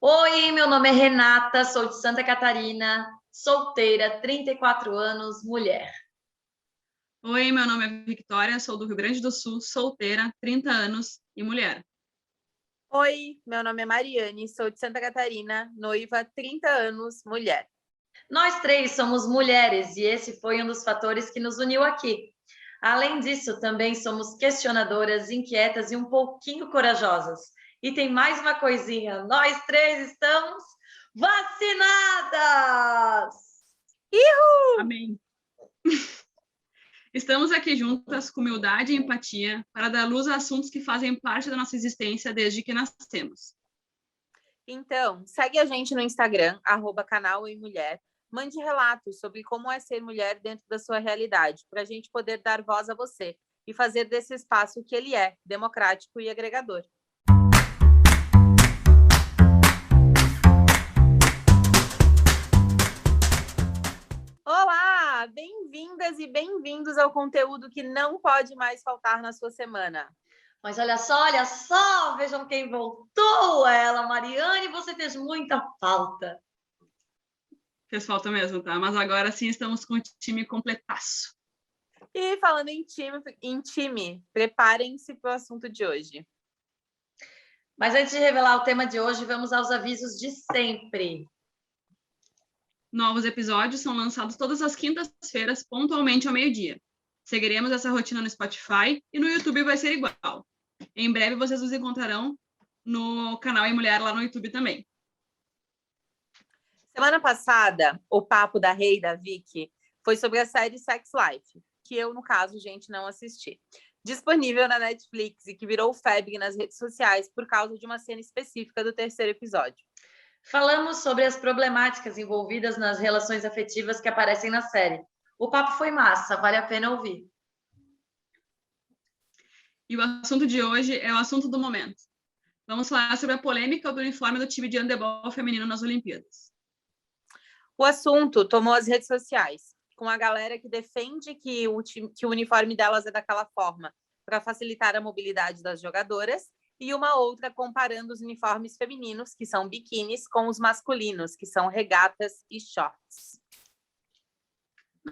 Oi, meu nome é Renata, sou de Santa Catarina, solteira, 34 anos, mulher. Oi, meu nome é Victoria, sou do Rio Grande do Sul, solteira, 30 anos e mulher. Oi, meu nome é Mariane, sou de Santa Catarina, noiva, 30 anos, mulher. Nós três somos mulheres e esse foi um dos fatores que nos uniu aqui. Além disso, também somos questionadoras, inquietas e um pouquinho corajosas. E tem mais uma coisinha: nós três estamos vacinadas! Ihu! Amém. Estamos aqui juntas com humildade e empatia para dar luz a assuntos que fazem parte da nossa existência desde que nascemos. Então, segue a gente no Instagram, @canal em mulher. Mande relatos sobre como é ser mulher dentro da sua realidade, para a gente poder dar voz a você e fazer desse espaço o que ele é, democrático e agregador. Olá, bem-vindas e bem-vindos ao conteúdo que não pode mais faltar na sua semana. Mas olha só, vejam quem voltou, ela, Mariane, você fez muita falta. Fez falta mesmo, tá? Mas agora sim estamos com o time completaço. E falando em time, preparem-se para o assunto de hoje. Mas antes de revelar o tema de hoje, vamos aos avisos de sempre. Novos episódios são lançados todas as quintas-feiras, pontualmente ao meio-dia. Seguiremos essa rotina no Spotify e no YouTube vai ser igual. Em breve vocês nos encontrarão no canal em Mulher lá no YouTube também. Semana passada, o papo da Rei e da Vicky foi sobre a série Sex Life, que eu, no caso, gente, não assisti. Disponível na Netflix e que virou febre nas redes sociais por causa de uma cena específica do terceiro episódio. Falamos sobre as problemáticas envolvidas nas relações afetivas que aparecem na série. O papo foi massa, vale a pena ouvir. E o assunto de hoje é o assunto do momento. Vamos falar sobre a polêmica do uniforme do time de handebol feminino nas Olimpíadas. O assunto tomou as redes sociais, com a galera que defende que o uniforme delas é daquela forma para facilitar a mobilidade das jogadoras, e uma outra comparando os uniformes femininos, que são biquínis, com os masculinos, que são regatas e shorts.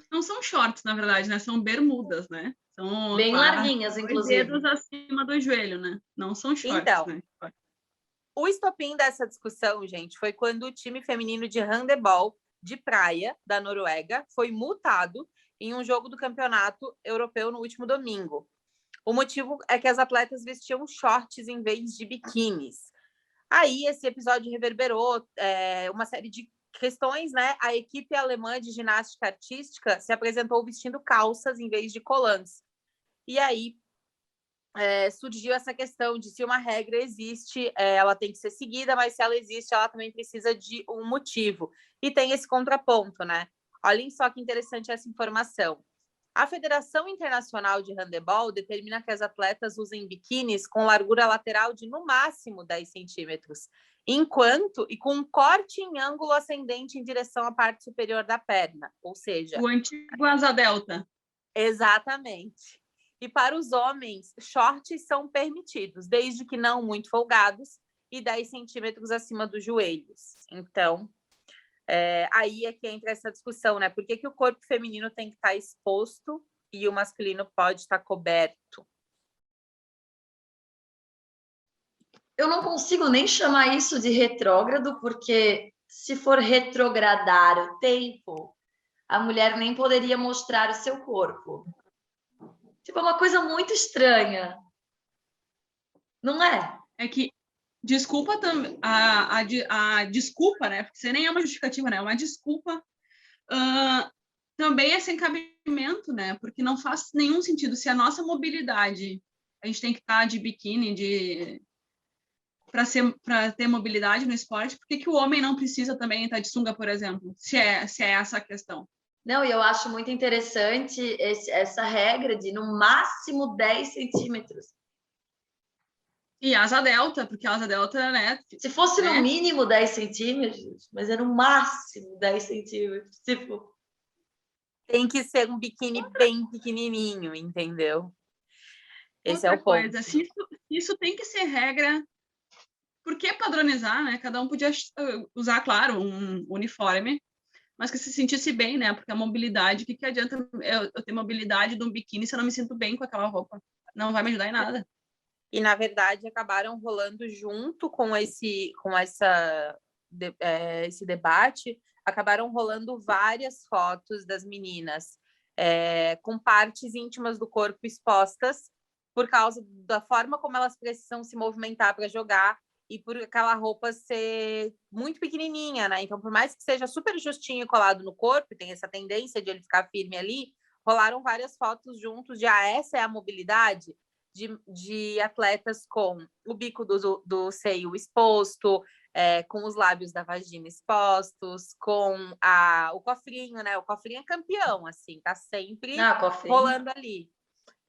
Não são shorts, na verdade, né? São bermudas, né? São bem larguinhas, inclusive. Dedos acima do joelho, né? Não são shorts, então, né? O estopim dessa discussão, gente, foi quando o time feminino de handebol de praia da Noruega foi multado em um jogo do campeonato europeu no último domingo. O motivo é que as atletas vestiam shorts em vez de biquínis. Aí esse episódio reverberou uma série de questões, né? A equipe alemã de ginástica artística se apresentou vestindo calças em vez de colãs. E aí surgiu essa questão de se uma regra existe, ela tem que ser seguida, mas se ela existe, ela também precisa de um motivo. E tem esse contraponto, né? Olhem só que interessante essa informação. A Federação Internacional de Handebol determina que as atletas usem biquínis com largura lateral de, no máximo, 10 centímetros, e com um corte em ângulo ascendente em direção à parte superior da perna, ou seja... O antigo asa delta. Exatamente. E para os homens, shorts são permitidos, desde que não muito folgados e 10 centímetros acima dos joelhos. Então, aí é que entra essa discussão, né? Por que o corpo feminino tem que estar exposto e o masculino pode estar coberto? Eu não consigo nem chamar isso de retrógrado, porque se for retrogradar o tempo, a mulher nem poderia mostrar o seu corpo. Tipo, é uma coisa muito estranha. Não é? É que desculpa também a desculpa, né? Porque isso nem é uma justificativa, né? É uma desculpa também é sem cabimento, né? Porque não faz nenhum sentido. Se a nossa mobilidade, a gente tem que estar de biquíni, para ter mobilidade no esporte, por que o homem não precisa também estar de sunga, por exemplo? Se é essa a questão. Não, e eu acho muito interessante essa regra de no máximo 10 centímetros. E asa delta, porque a asa delta, né? Se fosse no mínimo 10 centímetros, mas é no máximo 10 centímetros. Tipo... Tem que ser um biquíni bem pequenininho, entendeu? Esse Outra é o ponto. coisa, se isso tem que ser regra, por que padronizar, né? Cada um podia usar, claro, um uniforme, mas que se sentisse bem, né? Porque a mobilidade, o que adianta eu ter mobilidade de um biquíni se eu não me sinto bem com aquela roupa? Não vai me ajudar em nada. E, na verdade, acabaram rolando junto com esse debate, acabaram rolando várias fotos das meninas com partes íntimas do corpo expostas por causa da forma como elas precisam se movimentar para jogar e por aquela roupa ser muito pequenininha, né? Então, por mais que seja super justinho e colado no corpo, tem essa tendência de ele ficar firme ali, rolaram várias fotos juntos de essa é a mobilidade de atletas com o bico do seio exposto, com os lábios da vagina expostos, com o cofrinho, né? O cofrinho é campeão, assim, tá sempre rolando ali.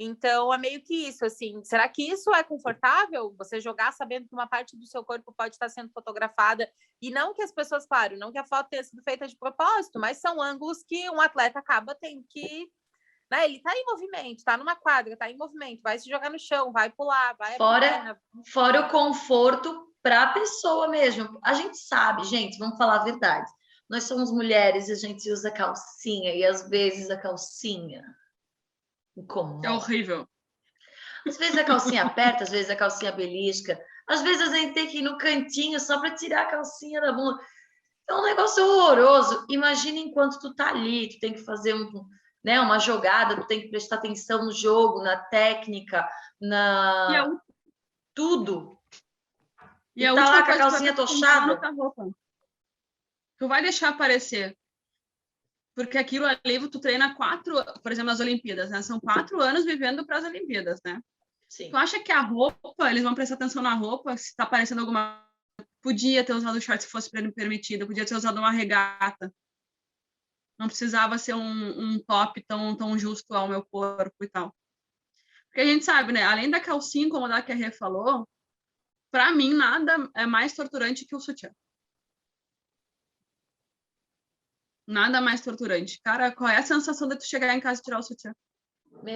Então, é meio que isso, assim, será que isso é confortável? Você jogar sabendo que uma parte do seu corpo pode estar sendo fotografada e não que as pessoas, claro, não que a foto tenha sido feita de propósito, mas são ângulos que um atleta acaba tendo que, né? Ele tá em movimento, tá numa quadra, tá em movimento, vai se jogar no chão, vai pular, vai... Fora o conforto para a pessoa mesmo. A gente sabe, gente, vamos falar a verdade. Nós somos mulheres e a gente usa calcinha e às vezes a calcinha incomoda. É horrível. Às vezes a calcinha aperta, às vezes a calcinha belisca, às vezes a gente tem que ir no cantinho só para tirar a calcinha da bunda. É um negócio horroroso. Imagina enquanto tu tá ali, tu tem que fazer uma jogada, tu tem que prestar atenção no jogo, na técnica, tudo. E a tá última lá com a coisa calcinha tochada. Tu vai deixar aparecer. Porque aquilo ali, tu treina por exemplo, as Olimpíadas, né? São 4 anos vivendo para as Olimpíadas, né? Sim. Tu acha que a roupa, eles vão prestar atenção na roupa, se tá aparecendo alguma... Podia ter usado short se fosse permitido, podia ter usado uma regata. Não precisava ser um top tão justo ao meu corpo e tal. Porque a gente sabe, né? Além da calcinha incomodar que a Rê falou, para mim, nada é mais torturante que o sutiã. Nada mais torturante. Cara, qual é a sensação de tu chegar em casa e tirar o sutiã?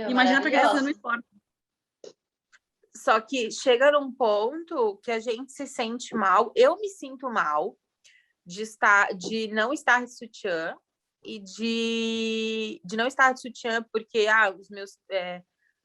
Imagina pra quem tá fazendo esporte. Só que chega num ponto que a gente se sente mal. Eu me sinto mal de não estar de sutiã e de não estar de sutiã porque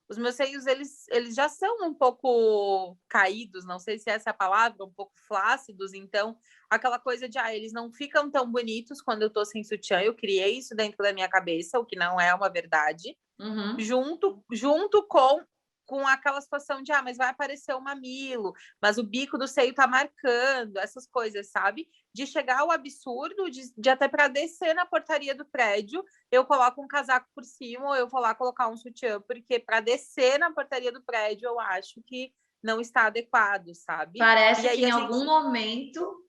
os meus seios eles já são um pouco caídos, não sei se essa é a palavra, um pouco flácidos, então aquela coisa de eles não ficam tão bonitos quando eu tô sem sutiã. Eu criei isso dentro da minha cabeça, o que não é uma verdade. Uhum. Junto com aquela situação de mas vai aparecer o mamilo, mas o bico do seio tá marcando, essas coisas, sabe? De chegar ao absurdo de até para descer na portaria do prédio, eu coloco um casaco por cima ou eu vou lá colocar um sutiã, porque para descer na portaria do prédio eu acho que não está adequado, sabe? Parece que em algum momento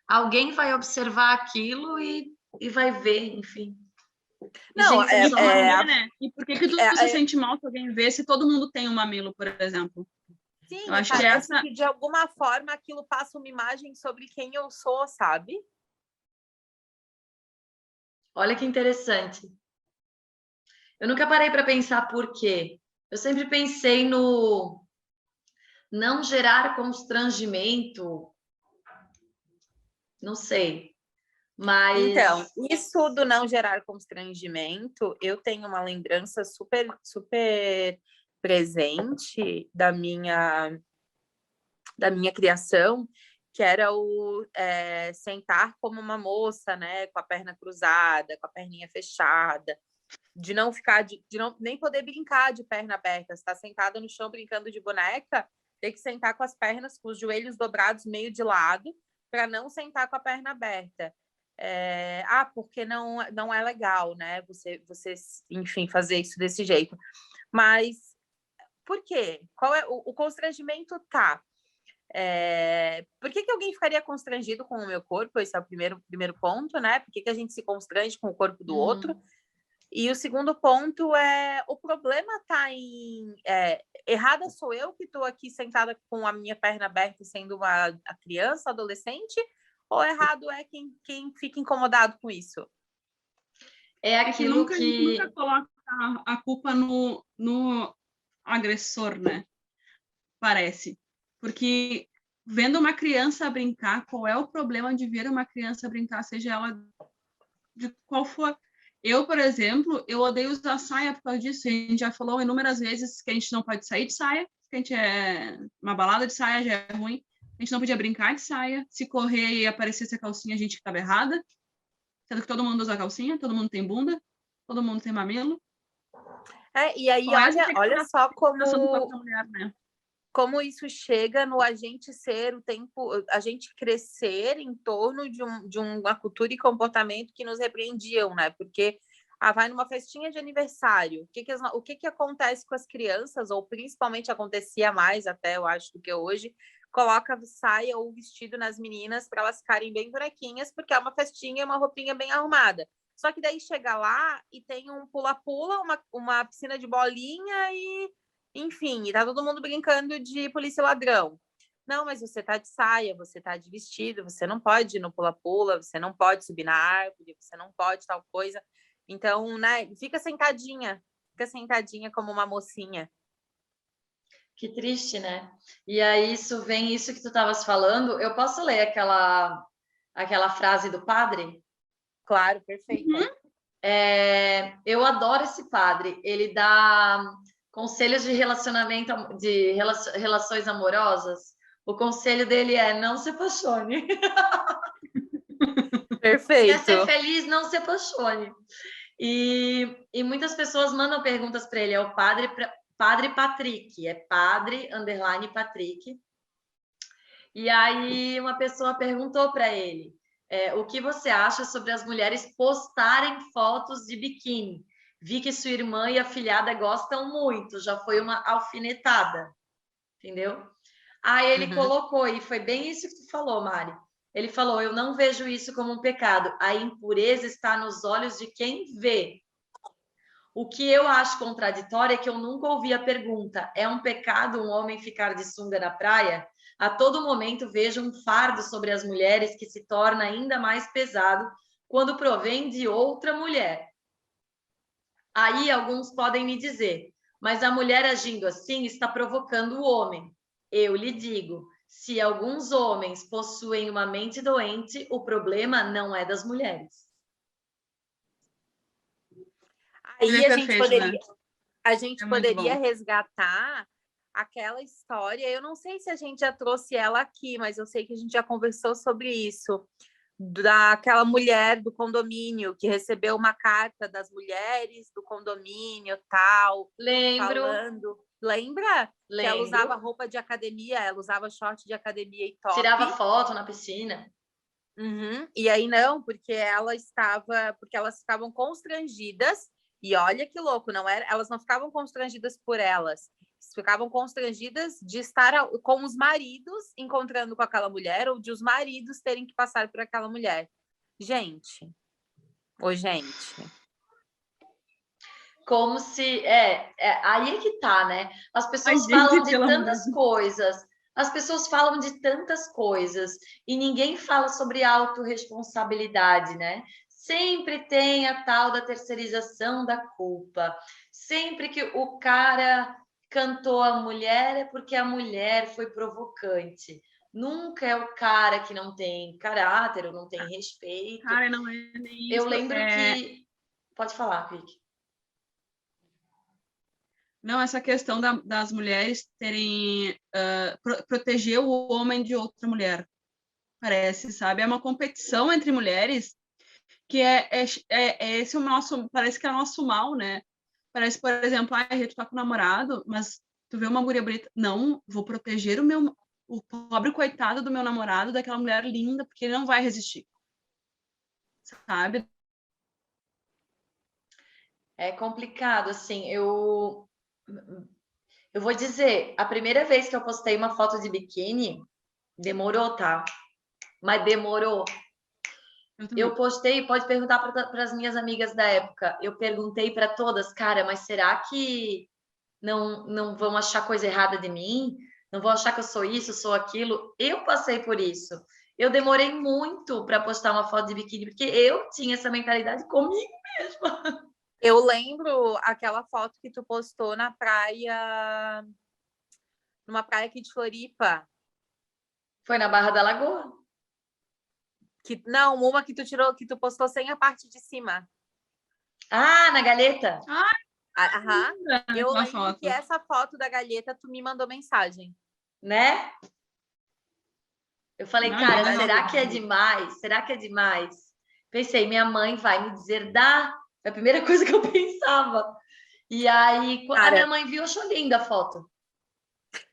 alguém vai observar aquilo e vai ver, enfim. Não, né? E por que tu se sente mal se alguém vê se todo mundo tem um mamilo, por exemplo? Sim, eu acho que de alguma forma aquilo passa uma imagem sobre quem eu sou, sabe? Olha que interessante. Eu nunca parei para pensar por quê. Eu sempre pensei no não gerar constrangimento. Não sei. Mas... Então, isso do não gerar constrangimento, eu tenho uma lembrança super, super presente da minha criação, que era o sentar como uma moça, né, com a perna cruzada, com a perninha fechada, de não ficar, de não nem poder brincar de perna aberta. Você está sentada no chão brincando de boneca, tem que sentar com as pernas, com os joelhos dobrados meio de lado, para não sentar com a perna aberta. Porque não é legal, né? Você, enfim, fazer isso desse jeito. Mas por quê? Qual é o constrangimento? Por que alguém ficaria constrangido com o meu corpo? Esse é o primeiro ponto, né? Por que a gente se constrange com o corpo do outro? E o segundo ponto o problema está em... errada sou eu que estou aqui sentada com a minha perna aberta sendo uma criança, adolescente, ou errado é quem fica incomodado com isso? É aquilo que... A gente nunca coloca a culpa no agressor, né? Parece. Porque vendo uma criança brincar, qual é o problema de ver uma criança brincar, seja ela de qual for. Eu, por exemplo, eu odeio usar saia por causa disso. A gente já falou inúmeras vezes que a gente não pode sair de saia, que a gente é uma balada de saia já é ruim. A gente não podia brincar de saia. Se correr e aparecesse a calcinha, a gente estava errada. Sendo que todo mundo usa calcinha, todo mundo tem bunda, todo mundo tem mamilo. E aí, olha só mulher, né? Como isso chega no a gente a gente crescer em torno de uma cultura e comportamento que nos repreendiam, né? Porque vai numa festinha de aniversário, o que acontece com as crianças, ou principalmente acontecia mais até, eu acho, do que hoje, coloca saia ou vestido nas meninas para elas ficarem bem bonequinhas, porque é uma festinha, uma roupinha bem arrumada. Só que daí chega lá e tem um pula-pula, uma piscina de bolinha e, enfim, tá todo mundo brincando de polícia e ladrão. Não, mas você tá de saia, você tá de vestido, você não pode ir no pula-pula, você não pode subir na árvore, você não pode tal coisa. Então, né, fica sentadinha como uma mocinha. Que triste, né? E aí isso que tu estavas falando. Eu posso ler aquela frase do padre? Claro, perfeito. Eu adoro esse padre. Ele dá conselhos de relacionamento, de relações amorosas. O conselho dele é: não se apaixone. Perfeito. Quer ser feliz, não se apaixone. E muitas pessoas mandam perguntas para ele. É o padre Patrick, é padre_Patrick. E aí uma pessoa perguntou para ele: o que você acha sobre as mulheres postarem fotos de biquíni? Vi que sua irmã e a filhada gostam muito, já foi uma alfinetada, entendeu? Aí ele colocou, e foi bem isso que tu falou, Mari. Ele falou: eu não vejo isso como um pecado, a impureza está nos olhos de quem vê. O que eu acho contraditório é que eu nunca ouvi a pergunta: é um pecado um homem ficar de sunga na praia? A todo momento vejo um fardo sobre as mulheres que se torna ainda mais pesado quando provém de outra mulher. Aí alguns podem me dizer: mas a mulher agindo assim está provocando o homem. Eu lhe digo: se alguns homens possuem uma mente doente, o problema não é das mulheres. Aí a gente É poderia resgatar aquela história. Eu não sei se a gente já trouxe ela aqui, mas eu sei que a gente já conversou sobre isso, daquela mulher do condomínio que recebeu uma carta das mulheres do condomínio, tal. Lembro. Falando. Lembra? Lembro. Que ela usava roupa de academia, ela usava short de academia e top. Tirava foto na piscina. E aí não, porque elas ficavam constrangidas. E olha que louco, elas não ficavam constrangidas por elas, ficavam constrangidas de estar com os maridos encontrando com aquela mulher, ou de os maridos terem que passar por aquela mulher. Gente. Como se... aí é que tá, né? As pessoas falam de tantas coisas. As pessoas falam de tantas coisas e ninguém fala sobre autorresponsabilidade, né? Sempre tem a tal da terceirização da culpa. Sempre que o cara cantou a mulher é porque a mulher foi provocante. Nunca é o cara que não tem caráter ou não tem respeito. Cara, não é nem isso. Eu lembro que... Pode falar, Vicky. Não, essa questão das mulheres terem... proteger o homem de outra mulher. Parece, sabe? É uma competição entre mulheres que esse o nosso... Parece que é o nosso mal, né? Parece, por exemplo, a gente tá com o namorado, mas tu vê uma guria bonita. Não, vou proteger o pobre coitado do meu namorado, daquela mulher linda, porque ele não vai resistir. Sabe? É complicado, assim, eu vou dizer, a primeira vez que eu postei uma foto de biquíni, demorou, tá? Mas demorou. Eu postei, pode perguntar para as minhas amigas da época, eu perguntei para todas, cara, mas será que não vão achar coisa errada de mim? Não vão achar que eu sou isso, sou aquilo? Eu passei por isso. Eu demorei muito para postar uma foto de biquíni, porque eu tinha essa mentalidade comigo mesma. Eu lembro aquela foto que tu postou na praia, numa praia aqui de Floripa. Foi na Barra da Lagoa. Não, uma que tu tirou, que tu postou sem a parte de cima. Ah, na Galeta? Aham. Eu Aquela lembro foto. que essa foto da galheta tu me mandou mensagem. Né? Eu falei, Não, cara, linda, será não. que é demais? Será que é demais? Pensei, minha mãe vai me dizer, dá. É a primeira coisa que eu pensava. E aí, a Cara, minha mãe viu, achou linda a foto.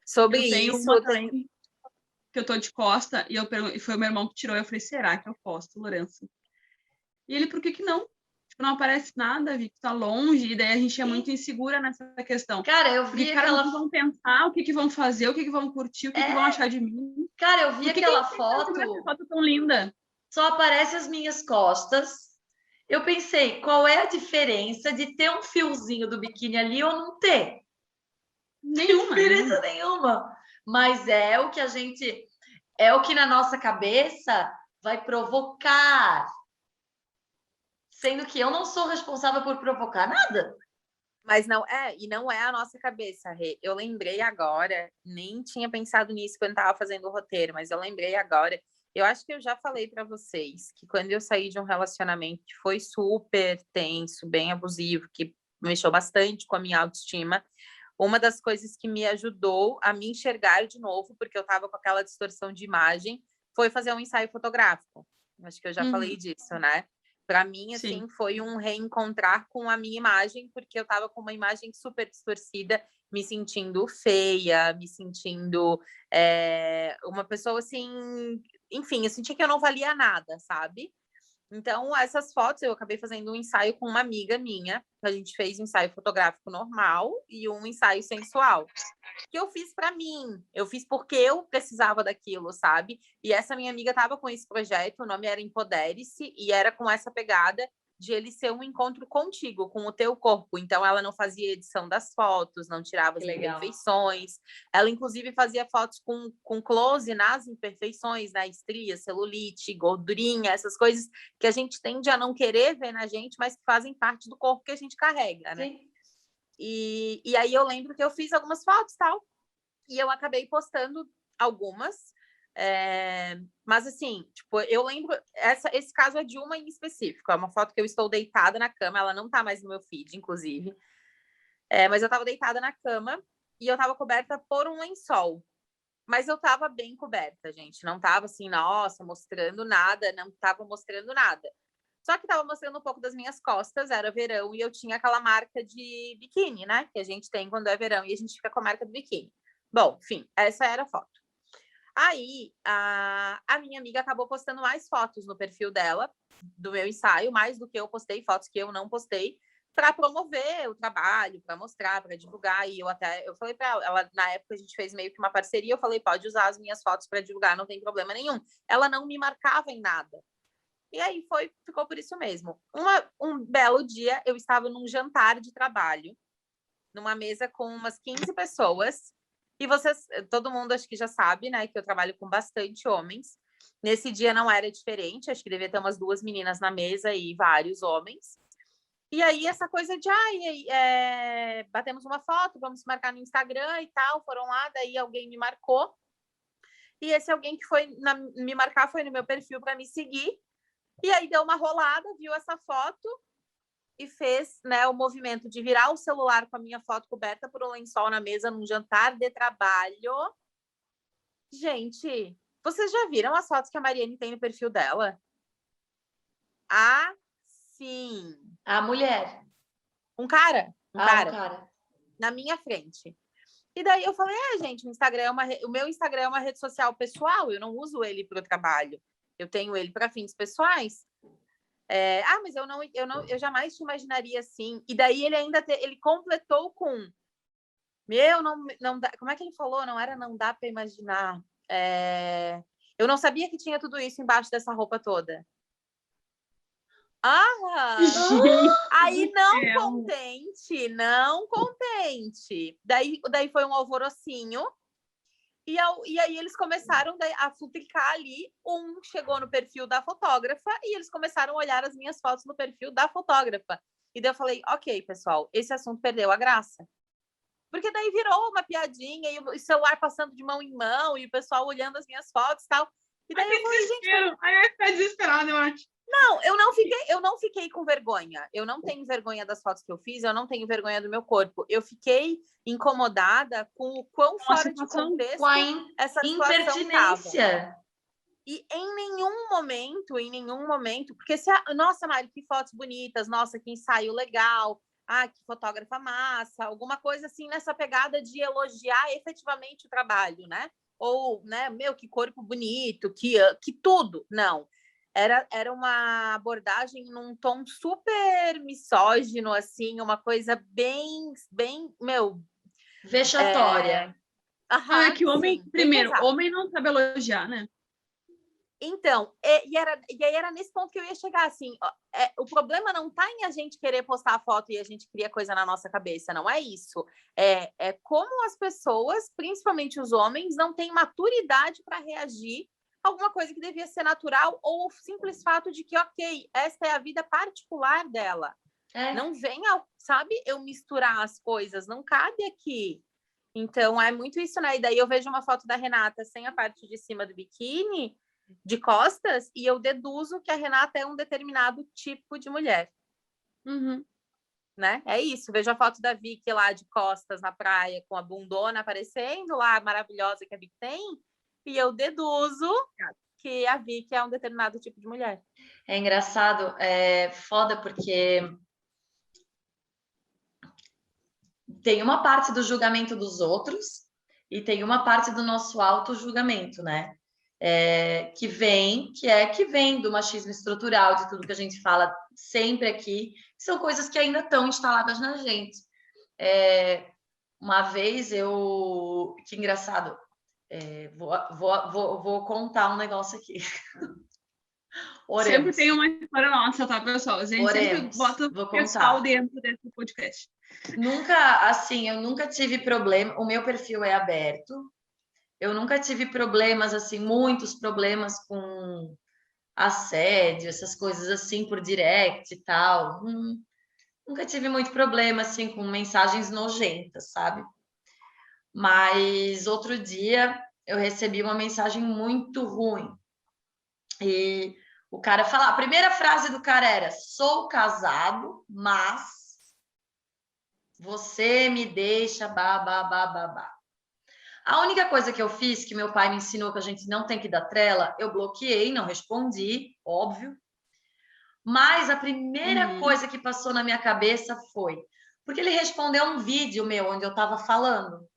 sobre Eu tenho isso, uma também que eu tô de costa e foi o meu irmão que tirou. Eu falei, será que eu posto, Lourenço? E ele, por que que não? Tipo, não aparece nada, Vicky, tá longe, e daí a gente é muito insegura nessa questão. Cara, eu vi Porque, cara, o que aquela... vão pensar, o que que vão fazer, o que que vão curtir, o que que vão achar de mim? Cara, eu vi Por que aquela que a gente tá segurando essa foto, foto tão linda? só aparece as minhas costas. Eu pensei, qual é a diferença de ter um fiozinho do biquíni ali ou não ter? Nenhuma. Diferença nenhuma. Mas é o que a gente... É o que na nossa cabeça vai provocar. Sendo que eu não sou responsável por provocar nada. mas não é, e não é a nossa cabeça, Rê. Eu lembrei agora, nem tinha pensado nisso quando estava fazendo o roteiro, mas eu lembrei agora. Eu acho que eu já falei para vocês que quando eu saí de um relacionamento que foi super tenso, bem abusivo, que mexeu bastante com a minha autoestima, uma das coisas que me ajudou a me enxergar de novo, porque eu estava com aquela distorção de imagem, foi fazer um ensaio fotográfico. Acho que eu já falei disso, né? Para mim, assim, Sim. foi um reencontrar com a minha imagem, porque eu estava com uma imagem super distorcida, me sentindo feia, me sentindo uma pessoa assim, enfim, eu sentia que eu não valia nada, sabe? Então, essas fotos eu acabei fazendo um ensaio com uma amiga minha. A gente fez um ensaio fotográfico normal e um ensaio sensual. Que eu fiz para mim, eu fiz porque eu precisava daquilo, sabe? E essa minha amiga estava com esse projeto, o nome era Empodere-se, e era com essa pegada de ele ser um encontro contigo, com o teu corpo. Então, ela não fazia edição das fotos, não tirava as imperfeições. Ela, inclusive, fazia fotos com close nas imperfeições, na estria, celulite, gordurinha, essas coisas que a gente tende a não querer ver na gente, mas que fazem parte do corpo que a gente carrega, né? Sim. E aí eu lembro que eu fiz algumas fotos e tal, e eu acabei postando algumas. Mas assim, tipo, eu lembro, esse caso é de uma em específico, é uma foto que eu estou deitada na cama, ela não tá mais no meu feed, inclusive, mas eu tava deitada na cama e eu tava coberta por um lençol, mas eu tava bem coberta, gente, não tava assim, nossa, mostrando nada, não tava mostrando nada, só que tava mostrando um pouco das minhas costas, era verão e eu tinha aquela marca de biquíni, né, que a gente tem quando é verão e a gente fica com a marca do biquíni. Bom, enfim, essa era a foto. Aí, a minha amiga acabou postando mais fotos no perfil dela, do meu ensaio, mais do que eu postei, fotos que eu não postei, para promover o trabalho, para mostrar, para divulgar. E eu falei para ela, na época a gente fez meio que uma parceria, eu falei, pode usar as minhas fotos para divulgar, não tem problema nenhum. Ela não me marcava em nada. E aí ficou por isso mesmo. Um belo dia, eu estava num jantar de trabalho, numa mesa com umas 15 pessoas, e todo mundo acho que já sabe, né, que eu trabalho com bastante homens. Nesse dia não era diferente, acho que devia ter umas 2 meninas na mesa e vários homens. E aí essa coisa de, batemos uma foto, vamos marcar no Instagram e tal, foram lá, daí alguém me marcou. E esse alguém que foi me marcar foi no meu perfil para me seguir. E aí deu uma rolada, viu essa foto e fez, né, o movimento de virar o celular com a minha foto coberta por um lençol na mesa num jantar de trabalho. Gente, vocês já viram as fotos que a Mariane tem no perfil dela? Ah, sim. A mulher. Um cara. Um cara. Na minha frente. E daí eu falei, gente, o meu Instagram é uma rede social pessoal, eu não uso ele para o trabalho. Eu tenho ele para fins pessoais. Mas eu jamais te imaginaria assim. E daí ele ainda ele completou com não dá, como é que ele falou? Não dá para imaginar. Eu não sabia que tinha tudo isso embaixo dessa roupa toda. Aí não contente. Daí foi um alvorocinho. E aí eles começaram a futricar ali. Um chegou no perfil da fotógrafa e eles começaram a olhar as minhas fotos no perfil da fotógrafa. E daí eu falei, ok, pessoal, esse assunto perdeu a graça. Porque daí virou uma piadinha e o celular passando de mão em mão e o pessoal olhando as minhas fotos e tal. E daí eu falei, gente... Aí eu ia ficar desesperada, eu acho. Não, eu não fiquei com vergonha. Eu não tenho vergonha das fotos que eu fiz, eu não tenho vergonha do meu corpo. Eu fiquei incomodada com o quão fora de contexto com a essa situação impertinência. E em nenhum momento, porque nossa, Mari, que fotos bonitas, nossa, que ensaio legal, que fotógrafa massa, alguma coisa assim nessa pegada de elogiar efetivamente o trabalho, né? Ou, né, meu, que corpo bonito, que tudo. Não. Era uma abordagem num tom super misógino, assim, uma coisa bem, meu... Vexatória. É que o homem, sim, primeiro, homem não sabe elogiar, né? Então, e aí era nesse ponto que eu ia chegar, assim, o problema não está em a gente querer postar a foto e a gente cria coisa na nossa cabeça, não é isso. É como as pessoas, principalmente os homens, não têm maturidade para reagir a alguma coisa que devia ser natural ou o simples fato de que, ok, esta é a vida particular dela. Não venha, sabe, eu misturar as coisas, não cabe aqui. Então, é muito isso, né? E daí eu vejo uma foto da Renata sem a parte de cima do biquíni, de costas, e eu deduzo que a Renata é um determinado tipo de mulher. Uhum. Né? É isso. Vejo a foto da Vicky lá de costas na praia, com a bundona aparecendo lá, maravilhosa que a Vicky tem, e eu deduzo que a Vicky é um determinado tipo de mulher. É engraçado, é foda porque tem uma parte do julgamento dos outros e tem uma parte do nosso auto-julgamento, né? Que vem do machismo estrutural, de tudo que a gente fala sempre aqui, que são coisas que ainda estão instaladas na gente. Uma vez que engraçado, vou contar um negócio aqui. Sempre tem uma história nossa, tá, pessoal? A gente sempre bota o pessoal dentro desse podcast. Eu nunca tive problema, o meu perfil é aberto, eu nunca tive problemas, assim, muitos problemas com assédio, essas coisas assim, por direct e tal. Nunca tive muito problema, assim, com mensagens nojentas, sabe? Mas outro dia eu recebi uma mensagem muito ruim. E o cara fala, a primeira frase do cara era: sou casado, mas você me deixa babá. A única coisa que eu fiz, que meu pai me ensinou que a gente não tem que dar trela, eu bloqueei, não respondi, óbvio. Mas a primeira coisa que passou na minha cabeça foi... Porque ele respondeu um vídeo meu, onde eu estava falando.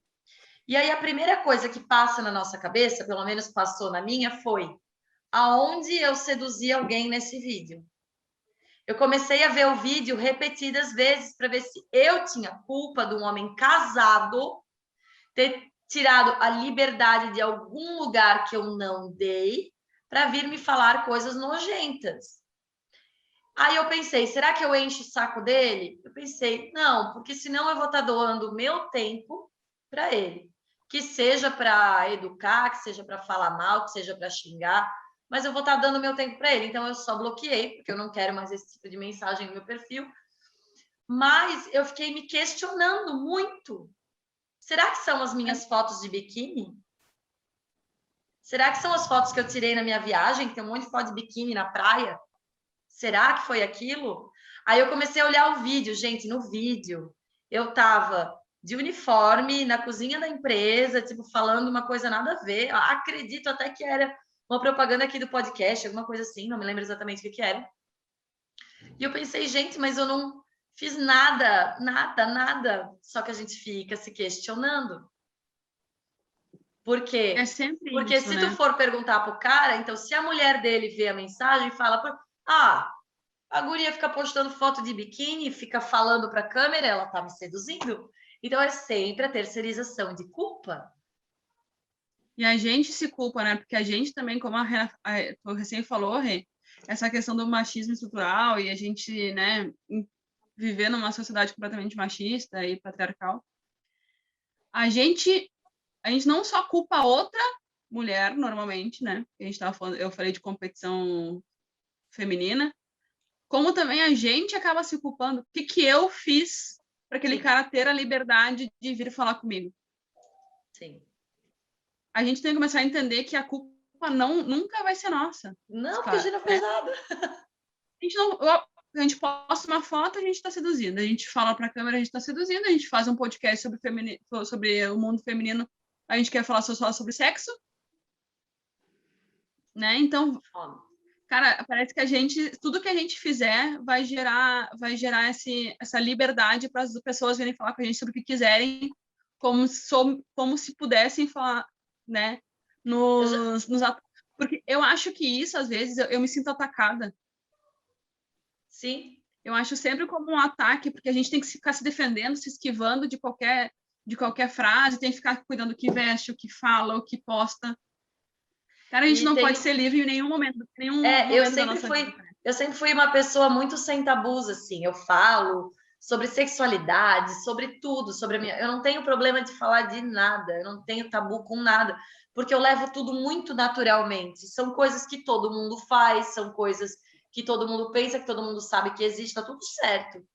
E aí a primeira coisa que passa na nossa cabeça, pelo menos passou na minha, foi: aonde eu seduzi alguém nesse vídeo? Eu comecei a ver o vídeo repetidas vezes para ver se eu tinha culpa de um homem casado ter tirado a liberdade de algum lugar que eu não dei para vir me falar coisas nojentas. Aí eu pensei, será que eu encho o saco dele? Eu pensei, não, porque senão eu vou estar doando o meu tempo para ele. Que seja para educar, que seja para falar mal, que seja para xingar, mas eu vou estar dando meu tempo para ele. Então eu só bloqueei, porque eu não quero mais esse tipo de mensagem no meu perfil. Mas eu fiquei me questionando muito. Será que são as minhas fotos de biquíni? Será que são as fotos que eu tirei na minha viagem, que tem um monte de foto de biquíni na praia? Será que foi aquilo? Aí eu comecei a olhar o vídeo, gente, no vídeo eu tava de uniforme na cozinha da empresa, tipo, falando uma coisa nada a ver. Eu acredito até que era uma propaganda aqui do podcast, alguma coisa assim, não me lembro exatamente o que era. E eu pensei, gente, mas eu não fiz nada. Só que a gente fica se questionando. Por quê? É sempre Porque isso, se né? tu for perguntar pro cara, então se a mulher dele vê a mensagem e fala, a guria fica postando foto de biquíni, fica falando para a câmera, ela tá me seduzindo. Então é sempre a terceirização de culpa. E a gente se culpa, né? Porque a gente também, como tu recém falou, Rê, essa questão do machismo estrutural e a gente, né, viver numa sociedade completamente machista e patriarcal, a gente não só culpa a outra mulher, normalmente, né? A gente tava falando, eu falei de competição feminina, como também a gente acaba se culpando. O que eu fiz para aquele Sim. cara ter a liberdade de vir falar comigo. Sim. A gente tem que começar a entender que a culpa nunca vai ser nossa. Não, porque a gente não fez nada. A gente posta uma foto, a gente está seduzindo. A gente fala para a câmera, a gente está seduzindo. A gente faz um podcast sobre o mundo feminino, a gente quer falar só sobre sexo. Né? Então, cara, parece que tudo que a gente fizer vai gerar essa liberdade para as pessoas virem falar com a gente sobre o que quiserem, como se pudessem falar, né? Porque eu acho que isso, às vezes, eu me sinto atacada. Sim. Eu acho sempre como um ataque, porque a gente tem que ficar se defendendo, se esquivando de qualquer frase, tem que ficar cuidando do que veste, o que fala, o que posta. Cara, a gente não pode ser livre em nenhum momento da nossa vida. Eu sempre fui uma pessoa muito sem tabus, assim. Eu falo sobre sexualidade, sobre tudo, sobre a minha... Eu não tenho problema de falar de nada, eu não tenho tabu com nada, porque eu levo tudo muito naturalmente. São coisas que todo mundo faz, são coisas que todo mundo pensa, que todo mundo sabe que existe, tá tudo certo.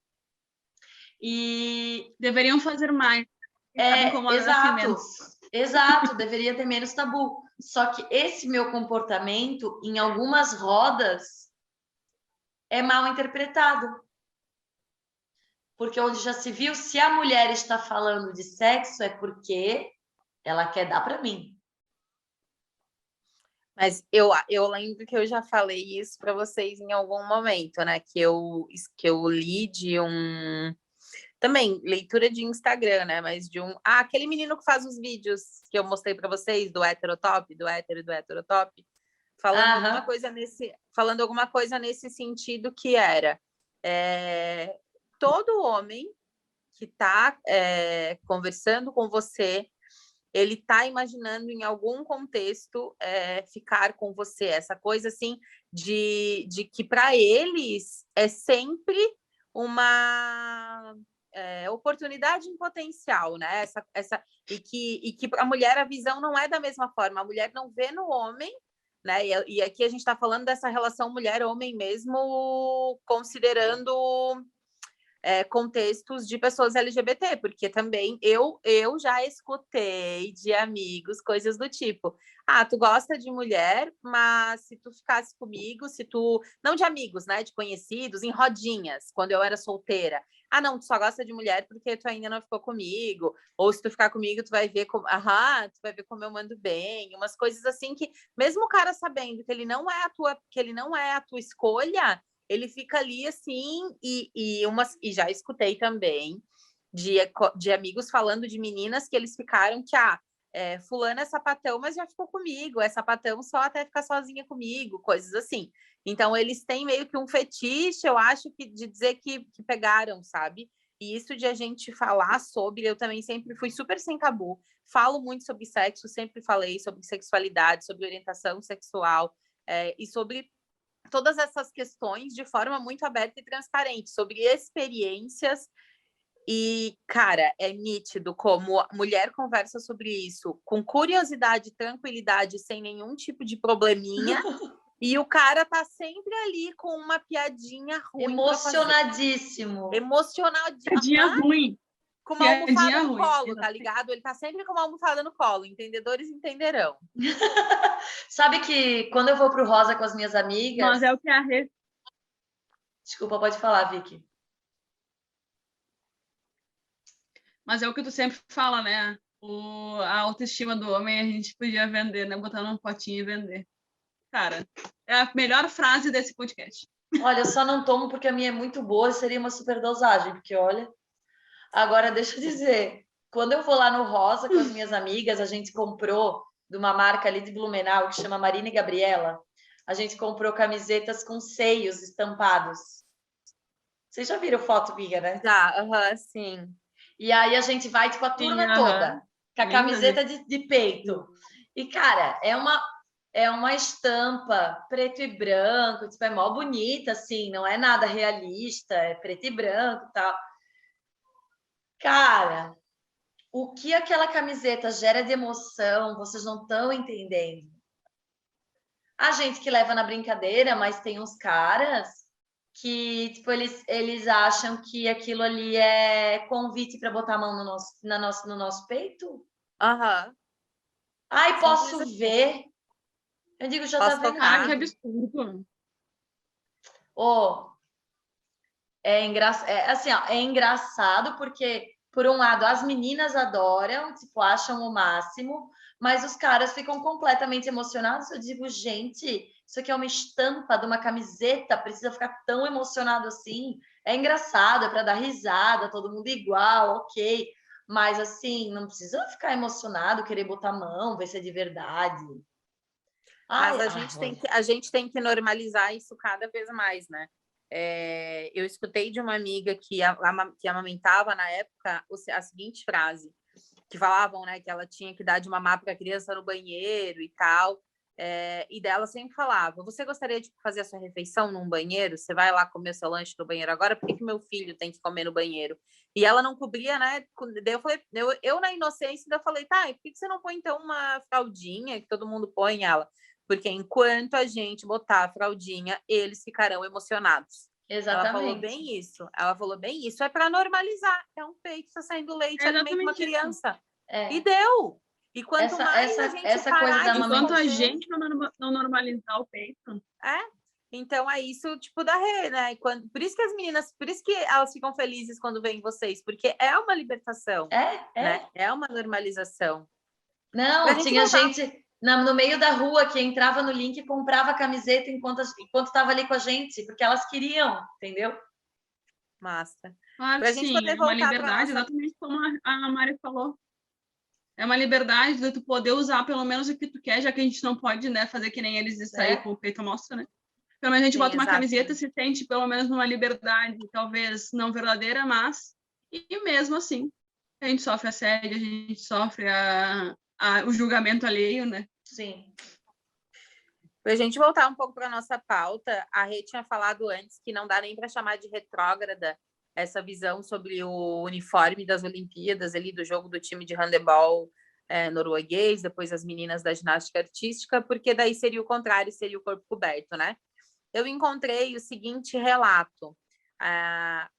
E... Deveriam fazer mais. Exato, deveria ter menos tabu. Só que esse meu comportamento, em algumas rodas, é mal interpretado. Porque onde já se viu, se a mulher está falando de sexo, é porque ela quer dar para mim. Mas eu lembro que eu já falei isso para vocês em algum momento, né? Que eu li de um... Também, leitura de Instagram, né? Mas de um... aquele menino que faz os vídeos que eu mostrei para vocês, do heterotop, do heterotop, falando alguma coisa nesse sentido que era... todo homem que está conversando com você, ele está imaginando em algum contexto ficar com você. Essa coisa assim de que para eles é sempre uma oportunidade em potencial, né? E que para a mulher a visão não é da mesma forma. A mulher não vê no homem, né? E aqui a gente está falando dessa relação mulher-homem mesmo, considerando contextos de pessoas LGBT, porque também eu já escutei de amigos coisas do tipo: tu gosta de mulher, mas se tu ficasse comigo, não de amigos, né, de conhecidos, em rodinhas, quando eu era solteira, não, tu só gosta de mulher porque tu ainda não ficou comigo, ou se tu ficar comigo, tu vai ver como eu mando bem, umas coisas assim que, mesmo o cara sabendo que ele não é a tua escolha, ele fica ali assim, e já escutei também de amigos falando de meninas que eles ficaram que fulana é sapatão, mas já ficou comigo, é sapatão só até ficar sozinha comigo, coisas assim. Então eles têm meio que um fetiche, eu acho, de dizer que pegaram, sabe? E isso de a gente falar sobre, eu também sempre fui super sem tabu, falo muito sobre sexo, sempre falei sobre sexualidade, sobre orientação sexual, e sobre todas essas questões de forma muito aberta e transparente, sobre experiências. E, cara, é nítido como a mulher conversa sobre isso com curiosidade, tranquilidade, sem nenhum tipo de probleminha, e o cara tá sempre ali com uma piadinha ruim. Emocionadíssimo. Piadinha ruim. Com uma almofada no colo, tá ligado? Ele tá sempre com uma almofada no colo. Entendedores entenderão. Sabe que quando eu vou pro Rosa com as minhas amigas... Mas é o que Desculpa, pode falar, Vicky. Mas é o que tu sempre fala, né? A autoestima do homem a gente podia vender, né? Botar num potinho e vender. Cara, é a melhor frase desse podcast. Olha, eu só não tomo porque a minha é muito boa e seria uma superdosagem, porque olha... Agora, deixa eu dizer, quando eu vou lá no Rosa com as minhas amigas, a gente comprou de uma marca ali de Blumenau, que chama Marina e Gabriela, a gente comprou camisetas com seios estampados. Vocês já viram foto minha, né? Sim. E aí a gente vai, tipo, a turma toda, com a camiseta de peito. E, cara, é uma estampa preto e branco, tipo, é mó bonita, assim, não é nada realista, é preto e branco e tal. Cara, o que aquela camiseta gera de emoção, vocês não estão entendendo. A gente que leva na brincadeira, mas tem uns caras que tipo, eles acham que aquilo ali é convite para botar a mão no nosso peito? Aham. Ai, posso Simples assim. ver? Eu digo, já tá Posso vendo Ah, que tocar? tudo. absurdo. Ô, assim, ó, é engraçado porque, por um lado, as meninas adoram, tipo, acham o máximo, mas os caras ficam completamente emocionados. Eu digo, gente, isso aqui é uma estampa de uma camiseta, precisa ficar tão emocionado assim. É engraçado, é para dar risada, todo mundo igual, ok. Mas assim, não precisa ficar emocionado, querer botar a mão, ver se é de verdade. Mas Ai, a gente tem que normalizar isso cada vez mais, né? Eu escutei de uma amiga que amamentava na época a seguinte frase, que falavam, né, que ela tinha que dar de mamar para a criança no banheiro e tal, e dela sempre falava, você gostaria de fazer a sua refeição num banheiro? Você vai lá comer seu lanche no banheiro agora? Por que meu filho tem que comer no banheiro? E ela não cobria, né? Daí eu falei, eu na inocência ainda falei, tá, e por que você não põe então uma fraldinha que todo mundo põe ela? Porque enquanto a gente botar a fraldinha, eles ficarão emocionados. Ela falou exatamente. bem isso. Ela falou bem isso. É para normalizar. É um peito, está saindo leite, É alimenta uma exatamente isso. criança. E É. deu. E quanto Essa, mais essa, a gente essa coisa parar da de Enquanto a fazer, gente não normalizar o peito, então é isso, tipo, da rede, né? Por isso que as meninas, por isso que elas ficam felizes quando veem vocês, porque é uma libertação, né? é. É uma normalização. Pra Não, gente tinha voltar. gente no meio da rua que entrava no link e comprava a camiseta enquanto estava ali com a gente, porque elas queriam, entendeu? Massa. claro que Pra gente sim, poder é uma voltar para liberdade, nossa. exatamente como a Mari falou. É uma liberdade de tu poder usar pelo menos o que tu quer, já que a gente não pode, né, fazer que nem eles de sair com o peito à mostra, né? Pelo menos a gente Sim, bota uma exato. camiseta e se sente pelo menos numa liberdade, talvez não verdadeira, mas e mesmo assim a gente sofre assédio, a gente sofre o julgamento alheio, né? Sim. Para a gente voltar um pouco para a nossa pauta, a Rê tinha falado antes que não dá nem para chamar de retrógrada essa visão sobre o uniforme das Olimpíadas, ali do jogo do time de handebol norueguês, depois as meninas da ginástica artística, porque daí seria o contrário, seria o corpo coberto, né? Eu encontrei o seguinte relato. A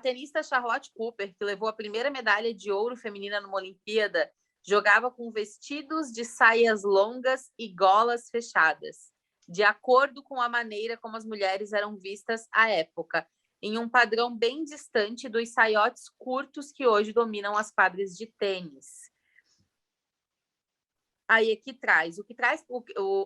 tenista Charlotte Cooper, que levou a primeira medalha de ouro feminina numa Olimpíada, jogava com vestidos de saias longas e golas fechadas, de acordo com a maneira como as mulheres eram vistas à época, em um padrão bem distante dos saiotes curtos que hoje dominam as quadras de tênis. Aí aqui traz, o que traz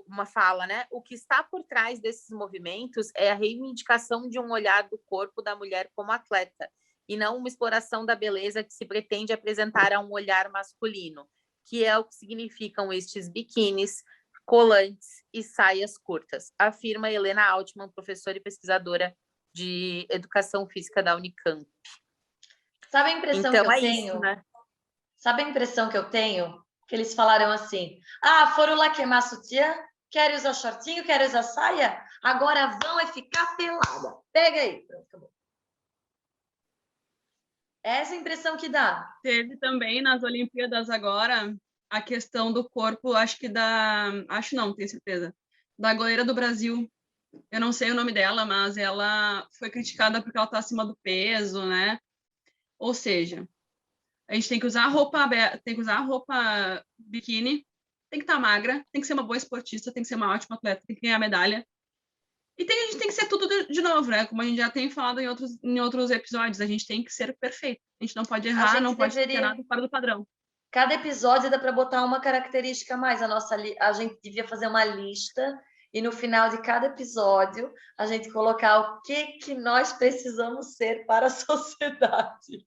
uma fala, né? O que está por trás desses movimentos é a reivindicação de um olhar do corpo da mulher como atleta, e não uma exploração da beleza que se pretende apresentar a um olhar masculino, que é o que significam estes biquínis, colantes e saias curtas, afirma Helena Altman, professora e pesquisadora de educação física da Unicamp. Sabe a impressão que Então eu é tenho? isso, né? Sabe a impressão que eu tenho? Que eles falaram assim: ah, foram lá queimar sutiã, querem usar shortinho, querem usar saia, agora vão é ficar pelada. Pega aí. Pronto, acabou. Essa é a impressão que dá. Teve também nas Olimpíadas agora a questão do corpo, acho não, tenho certeza, da goleira do Brasil. Eu não sei o nome dela, mas ela foi criticada porque ela está acima do peso, né? Ou seja, a gente tem que usar roupa tem que usar roupa biquíni, tem que estar magra, tem que ser uma boa esportista, tem que ser uma ótima atleta, tem que ganhar medalha. E a gente tem que ser tudo de novo, né? Como a gente já tem falado em outros episódios, a gente tem que ser perfeito. A gente não pode A errar, gente não pode ter deveria. nada fora do padrão. Cada episódio dá para botar uma característica a mais. A gente devia fazer uma lista e no final de cada episódio a gente colocar o que nós precisamos ser para a sociedade.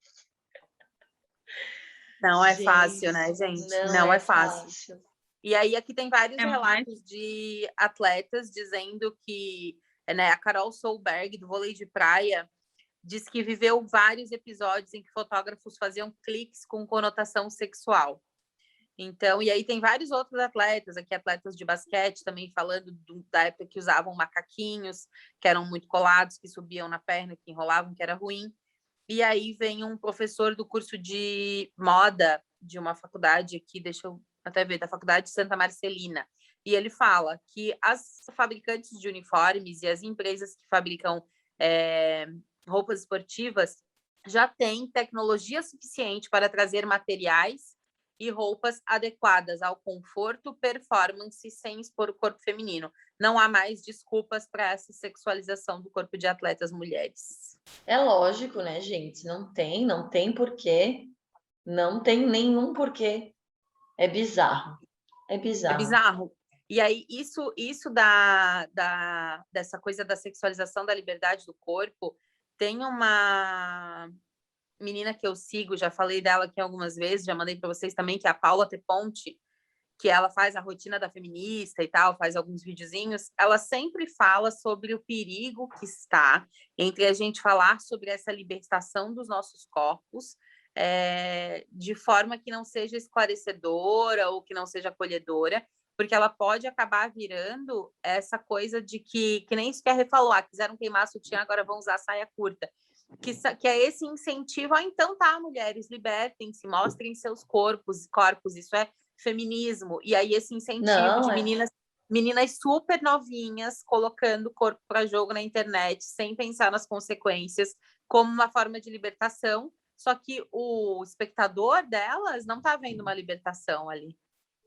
Não é fácil, né, gente? Não é fácil. E aí aqui tem vários relatos de atletas dizendo que, né, a Carol Solberg, do vôlei de praia, diz que viveu vários episódios em que fotógrafos faziam cliques com conotação sexual. Então, e aí tem vários outros atletas, aqui atletas de basquete também falando da época que usavam macaquinhos, que eram muito colados, que subiam na perna, que enrolavam, que era ruim. E aí vem um professor do curso de moda de uma faculdade aqui, deixa eu até ver, da Faculdade de Santa Marcelina. e ele fala que as fabricantes de uniformes e as empresas que fabricam roupas esportivas já têm tecnologia suficiente para trazer materiais e roupas adequadas ao conforto, performance, sem expor o corpo feminino. Não há mais desculpas para essa sexualização do corpo de atletas mulheres. É lógico, né, gente? Não tem porquê. Não tem nenhum porquê. É bizarro. É bizarro. É bizarro. E aí, isso dessa coisa da sexualização da liberdade do corpo, tem uma menina que eu sigo, já falei dela aqui algumas vezes, já mandei para vocês também, que é a Paula Teponte, que ela faz a rotina da feminista e tal, faz alguns videozinhos. Ela sempre fala sobre o perigo que está entre a gente falar sobre essa libertação dos nossos corpos, de forma que não seja esclarecedora ou que não seja acolhedora, porque ela pode acabar virando essa coisa de que nem isso que a Rê falou, quiseram queimar a sutiã, agora vão usar saia curta. Que é esse incentivo a então tá, mulheres, libertem-se, mostrem seus corpos, isso é feminismo. E aí esse incentivo de meninas super novinhas colocando o corpo para jogo na internet, sem pensar nas consequências, como uma forma de libertação. Só que o espectador delas não tá vendo uma libertação ali.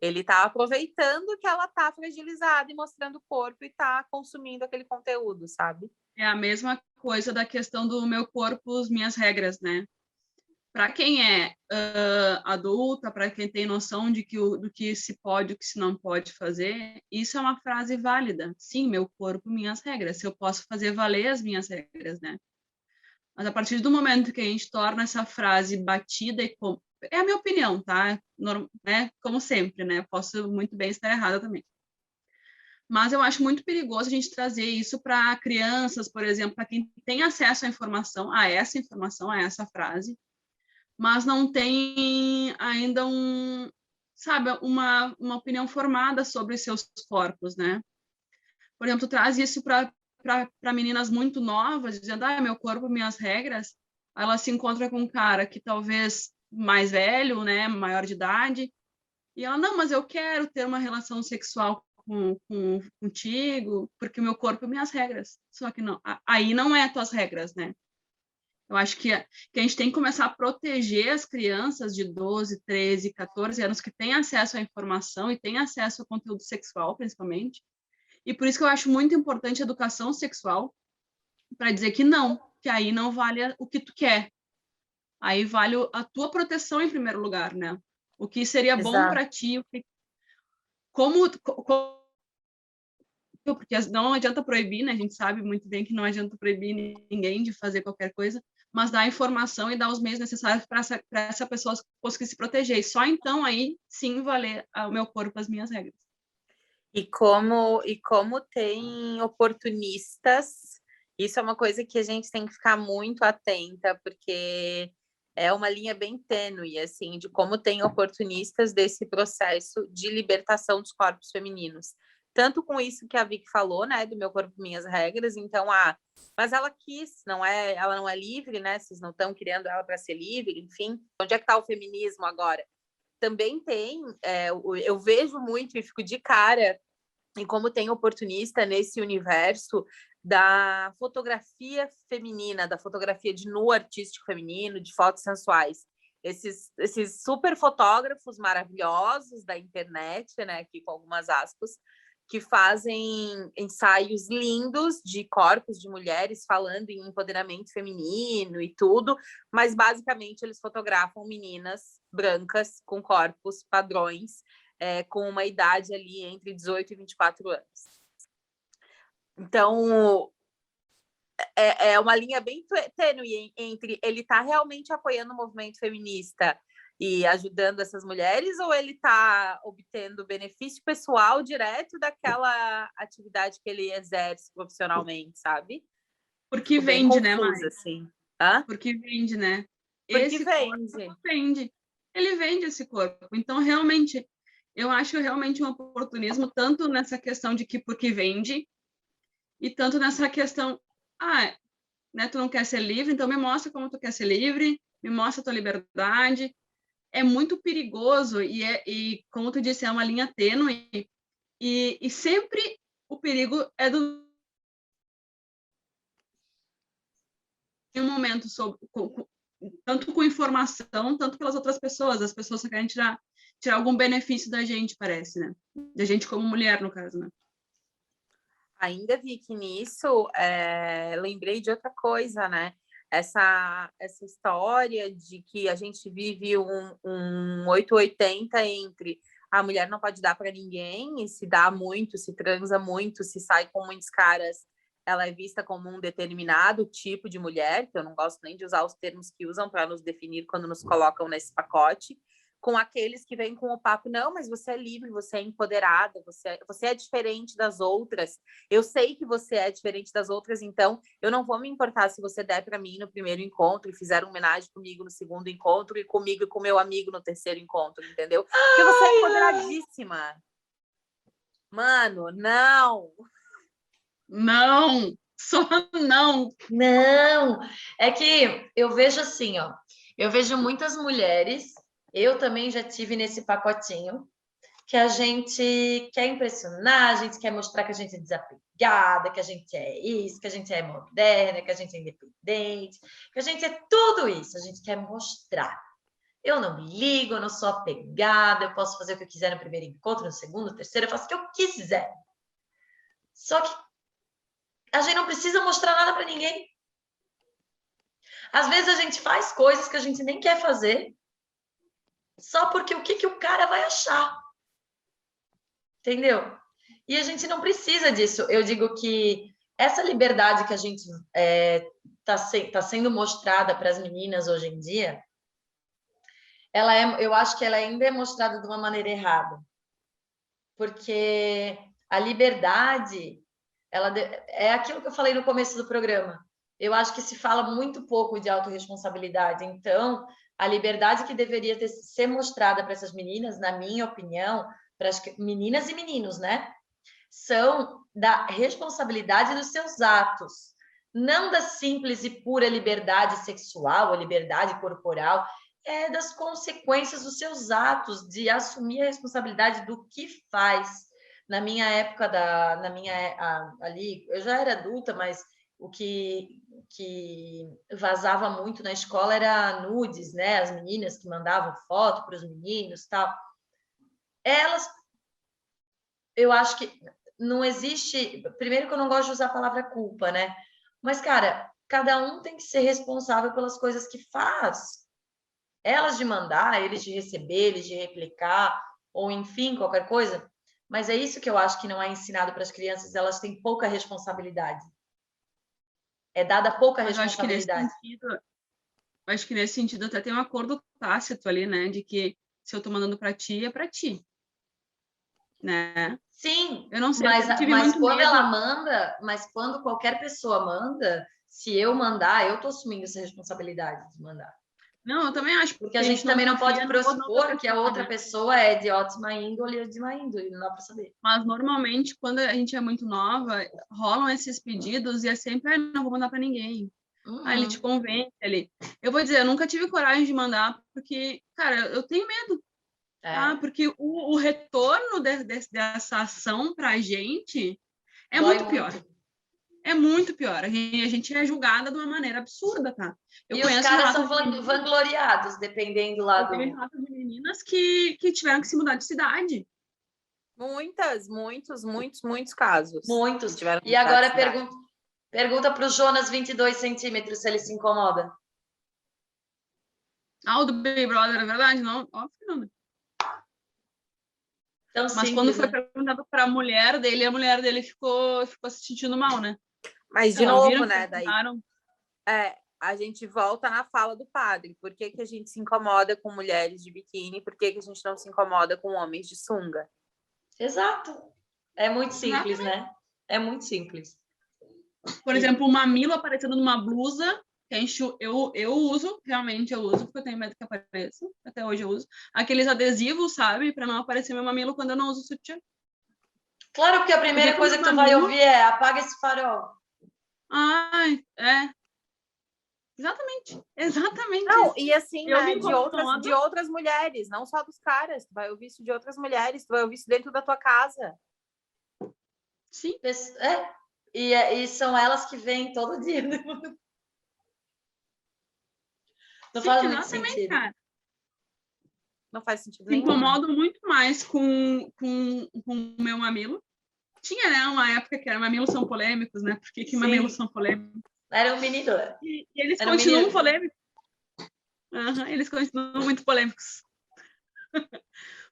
Ele tá aproveitando que ela tá fragilizada e mostrando o corpo e tá consumindo aquele conteúdo, sabe? É a mesma coisa da questão do meu corpo, minhas regras, né? Para quem é adulta, para quem tem noção do que se pode e o que se não pode fazer, isso é uma frase válida. Sim, meu corpo, minhas regras. Eu posso fazer valer as minhas regras, né? Mas a partir do momento que a gente torna essa frase batida é a minha opinião, tá? Né? Como sempre, né? Posso muito bem estar errada também. Mas eu acho muito perigoso a gente trazer isso para crianças, por exemplo, para quem tem acesso à informação, a essa frase, mas não tem ainda uma opinião formada sobre seus corpos, né? Por exemplo, tu traz isso para meninas muito novas, dizendo, meu corpo, minhas regras, ela se encontra com um cara que talvez mais velho, né, maior de idade, e ela, não, mas eu quero ter uma relação sexual contigo, porque o meu corpo é minhas regras. Só que não, aí não é tuas regras, né? Eu acho que a gente tem que começar a proteger as crianças de 12, 13, 14 anos que têm acesso à informação e têm acesso ao conteúdo sexual, principalmente. E por isso que eu acho muito importante a educação sexual, para dizer que não, que aí não vale o que tu quer. Aí vale a tua proteção em primeiro lugar, né? O que seria bom para ti, porque não adianta proibir, né? A gente sabe muito bem que não adianta proibir ninguém de fazer qualquer coisa, mas dar informação e dar os meios necessários para essa pessoa conseguir se proteger. E só então aí sim valer o meu corpo, as minhas regras. E como tem oportunistas, isso é uma coisa que a gente tem que ficar muito atenta, porque é uma linha bem tênue, assim, de como tem oportunistas desse processo de libertação dos corpos femininos. Tanto com isso que a Vicky falou, né, do meu corpo, minhas regras, então, mas ela quis, ela não é livre, né, vocês não estão criando ela para ser livre, enfim, onde é que está o feminismo agora? Também tem, eu vejo muito e fico de cara em como tem oportunista nesse universo da fotografia feminina, da fotografia de nu artístico feminino, de fotos sensuais. Esses super fotógrafos maravilhosos da internet, né, aqui com algumas aspas, que fazem ensaios lindos de corpos de mulheres falando em empoderamento feminino e tudo, mas basicamente eles fotografam meninas brancas com corpos padrões, com uma idade ali entre 18 e 24 anos. Então, é uma linha bem tênue entre ele estar realmente apoiando o movimento feminista e ajudando essas mulheres, ou ele está obtendo benefício pessoal direto daquela atividade que ele exerce profissionalmente, sabe? Porque vende, né, Mai? Assim. Porque vende, né? Porque vende. Ele vende esse corpo. Então, realmente, eu acho realmente um oportunismo, tanto nessa questão de que porque vende, e tanto nessa questão, né, tu não quer ser livre, então me mostra como tu quer ser livre, me mostra a tua liberdade. É muito perigoso e como tu disse, é uma linha tênue E sempre o perigo é do em um momento tanto com informação, tanto pelas outras pessoas. As pessoas só querem tirar algum benefício da gente, parece, né? Da gente como mulher, no caso, né? Ainda vi que nisso, lembrei de outra coisa, né? Essa história de que a gente vive um 880 entre a mulher não pode dar para ninguém, e se dá muito, se transa muito, se sai com muitos caras, ela é vista como um determinado tipo de mulher, que eu não gosto nem de usar os termos que usam para nos definir quando nos colocam nesse pacote, com aqueles que vêm com o papo, não, mas você é livre, você é empoderada, você é diferente das outras, eu sei que você é diferente das outras, então eu não vou me importar se você der para mim no primeiro encontro e fizer uma homenagem comigo no segundo encontro e comigo e com meu amigo no terceiro encontro, entendeu? Porque você é empoderadíssima. Mano, não! Não! Só não! Não! É que eu vejo assim, ó. Eu vejo muitas mulheres, eu também já tive nesse pacotinho, que a gente quer impressionar, a gente quer mostrar que a gente é desapegada, que a gente é isso, que a gente é moderna, que a gente é independente, que a gente é tudo isso, a gente quer mostrar. Eu não me ligo, eu não sou apegada, eu posso fazer o que eu quiser no primeiro encontro, no segundo, no terceiro, eu faço o que eu quiser. Só que a gente não precisa mostrar nada para ninguém. Às vezes a gente faz coisas que a gente nem quer fazer, só porque o que o cara vai achar. Entendeu? E a gente não precisa disso. Eu digo que essa liberdade que a gente tá sendo mostrada para as meninas hoje em dia, eu acho que ela ainda é mostrada de uma maneira errada. Porque a liberdade, é aquilo que eu falei no começo do programa. Eu acho que se fala muito pouco de autorresponsabilidade. Então, a liberdade que deveria ser mostrada para essas meninas, na minha opinião, para as meninas e meninos, né? São da responsabilidade dos seus atos, não da simples e pura liberdade sexual ou liberdade corporal, é das consequências dos seus atos, de assumir a responsabilidade do que faz. Na minha época, ali, eu já era adulta, mas o que vazava muito na escola era nudes, né? As meninas que mandavam foto para os meninos, tal. Elas, eu acho que não existe. Primeiro que eu não gosto de usar a palavra culpa, né? Mas, cara, cada um tem que ser responsável pelas coisas que faz. Elas de mandar, eles de receber, eles de replicar, ou enfim, qualquer coisa. Mas é isso que eu acho que não é ensinado para as crianças, elas têm pouca responsabilidade. É dada pouca responsabilidade. Acho que nesse sentido até tem um acordo tácito ali, né? De que se eu tô mandando para ti, é para ti. Né? Sim, eu não sei, mas quando ela manda, mas quando qualquer pessoa manda, se eu mandar, eu tô assumindo essa responsabilidade de mandar. Não, eu também acho. Porque a gente também não pode pressupor que a outra pessoa é de ótima índole ou de má índole, não dá para saber. Mas normalmente, quando a gente é muito nova, rolam esses pedidos e é sempre, não vou mandar para ninguém. Ele te convence ali. Eu vou dizer, eu nunca tive coragem de mandar, porque, cara, eu tenho medo. Tá? Porque o retorno dessa ação pra gente é muito pior. É muito pior. A gente é julgada de uma maneira absurda, tá? E os caras são vangloriados, dependendo lá do... Eu tenho relatos de meninas que tiveram que se mudar de cidade. Muitos casos. Muitos. E agora pergunta para o Jonas, 22 centímetros, se ele se incomoda. O do Big Brother, é verdade? Não, óbvio que não, né? Mas simples, quando foi perguntado para a mulher dele ficou se sentindo mal, né? Mas, de novo, né? Daí, a gente volta na fala do padre. Por que a gente se incomoda com mulheres de biquíni? Por que a gente não se incomoda com homens de sunga? Exato. É muito simples, né? É muito simples. Por exemplo, o mamilo aparecendo numa blusa, eu uso, realmente eu uso, porque eu tenho medo que apareça. Até hoje eu uso. Aqueles adesivos, sabe? Para não aparecer meu mamilo quando eu não uso sutiã. Claro, porque a primeira coisa que tu vai ouvir é apaga esse farol. Ai, Exatamente. Não, e assim, né, de outras mulheres, não só dos caras. Tu vai ouvir isso de outras mulheres, tu vai ouvir isso dentro da tua casa. Sim. E são elas que vêm todo dia. Não Sim, faz muito exatamente, sentido. cara. Não faz sentido Me nenhum. incomodo muito mais com o meu mamilo. Tinha, né, uma época que mamilos são polêmicos, né? Por que mamilos são polêmicos? Era um menino. E eles Era um continuam menino. polêmicos. Eles continuam muito polêmicos.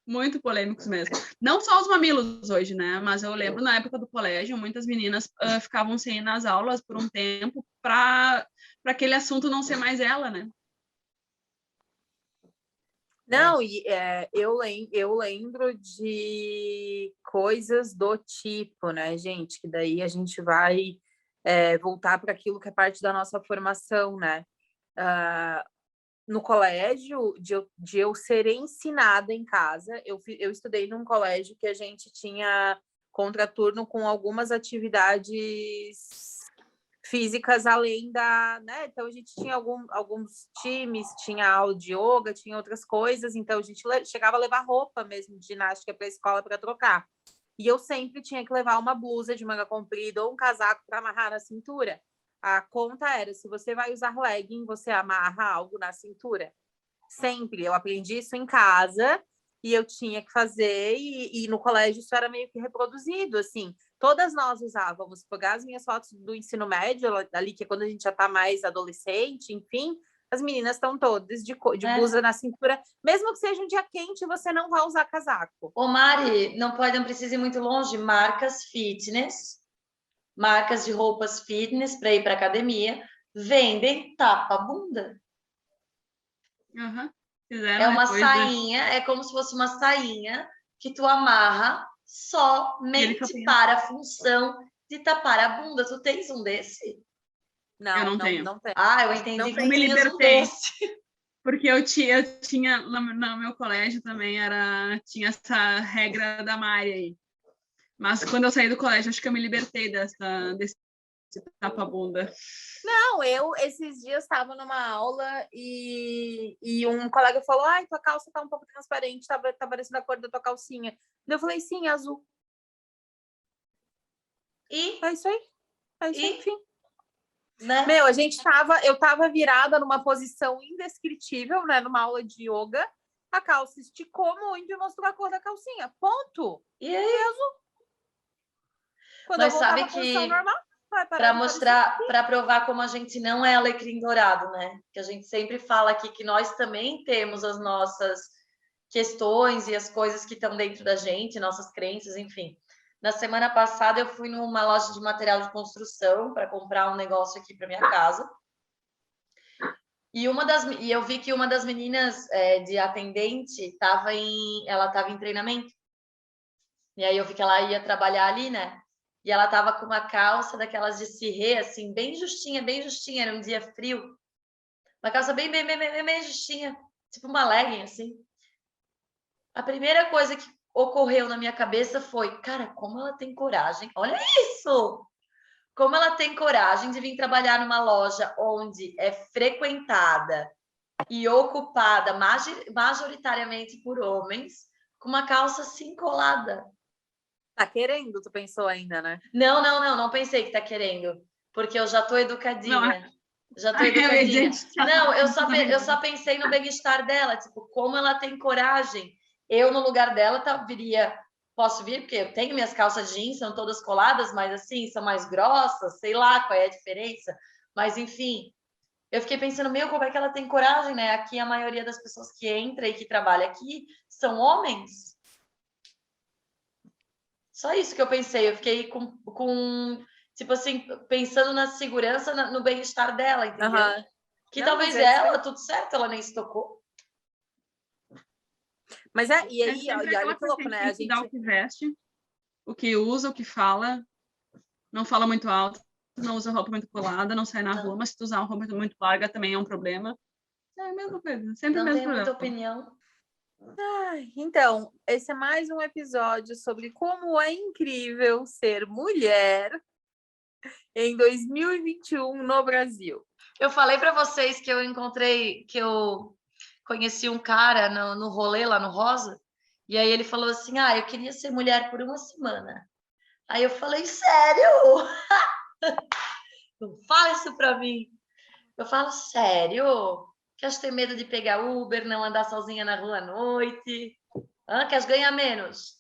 Muito polêmicos mesmo. Não só os mamilos hoje, né? Mas eu lembro na época do colégio, muitas meninas ficavam sem ir nas aulas por um tempo para aquele assunto não ser mais ela, né? Não, e eu lembro de coisas do tipo, né, gente? Que daí a gente vai voltar para aquilo que é parte da nossa formação, né? No colégio, de eu ser ensinada em casa, eu estudei num colégio que a gente tinha contraturno com algumas atividades físicas além da, né? Então a gente tinha alguns times, tinha aula de yoga, tinha outras coisas, então a gente chegava a levar roupa mesmo de ginástica para a escola para trocar. E eu sempre tinha que levar uma blusa de manga comprida ou um casaco para amarrar na cintura. A conta era, se você vai usar legging, você amarra algo na cintura. Sempre. Eu aprendi isso em casa e eu tinha que fazer, e no colégio isso era meio que reproduzido, assim. Todas nós usávamos, pegar as minhas fotos do ensino médio, ali que é quando a gente já está mais adolescente, enfim, as meninas estão todas de blusa na cintura, mesmo que seja um dia quente, você não vai usar casaco. Ô Mari, não precisa ir muito longe, marcas fitness, marcas de roupas fitness para ir para academia, vendem tapa-bunda. Fizeram É uma depois, sainha, é como se fosse uma sainha que tu amarra somente para a função de tapar a bunda. Tu tens um desse? Não, eu não tenho. Não tenho. Ah, eu entendi não, que eu me tinhas libertei. Um desse. Porque eu tinha no meu colégio também tinha essa regra da Mari aí. Mas quando eu saí do colégio, acho que eu me libertei desse tapa-bunda. Não, eu esses dias estava numa aula e um colega falou: ai, tua calça tá um pouco transparente, tá parecendo a cor da tua calcinha. Eu falei: sim, azul. E? É isso aí. É isso aí, enfim. Né? Meu, eu tava virada numa posição indescritível, né? Numa aula de yoga. A calça esticou muito e mostrou a cor da calcinha. Ponto. E aí? Azul. Quando Mas eu voltar sabe pra posição que normal, vai parar para de mostrar, para provar como a gente não é alecrim dourado, né? Que a gente sempre fala aqui que nós também temos as nossas questões e as coisas que estão dentro da gente, nossas crenças, enfim. Na semana passada eu fui numa loja de material de construção para comprar um negócio aqui para minha casa. E eu vi que uma das meninas de atendente ela estava em treinamento. E aí eu vi que ela ia trabalhar ali, né? E ela tava com uma calça daquelas de cirrê, assim, bem justinha, era um dia frio. Uma calça bem justinha, tipo uma legging, assim. A primeira coisa que ocorreu na minha cabeça foi, cara, como ela tem coragem, olha isso! Como ela tem coragem de vir trabalhar numa loja onde é frequentada e ocupada majoritariamente por homens, com uma calça assim colada. Tá querendo, tu pensou ainda, né? Não pensei que tá querendo, porque eu já tô educadinha. Já tô educadinha. Não, eu só pensei no bem-estar dela, tipo, como ela tem coragem. Eu, no lugar dela, posso vir, porque eu tenho minhas calças jeans, são todas coladas, mas assim, são mais grossas, sei lá qual é a diferença. Mas, enfim, eu fiquei pensando, como é que ela tem coragem, né? Aqui, a maioria das pessoas que entra e que trabalha aqui são homens. Só isso que eu pensei. Eu fiquei com tipo assim, pensando na segurança, no bem-estar dela, entendeu? Que não, talvez ela, tudo certo, ela nem se tocou. Mas e aí, e olha que louco, né? A gente dá o que veste, o que usa, o que fala, não fala muito alto, não usa roupa muito colada, não sai na rua, mas se tu usar uma roupa muito larga também é um problema. É a mesma coisa, sempre o mesmo problema. Não tenho muita opinião. Então, esse é mais um episódio sobre como é incrível ser mulher em 2021 no Brasil. Eu falei para vocês que eu conheci um cara no rolê lá no Rosa, e aí ele falou assim, eu queria ser mulher por uma semana. Aí eu falei, sério? Não fala isso pra mim. Eu falo, sério? Queres ter medo de pegar Uber, não andar sozinha na rua à noite? Queres ganhar menos?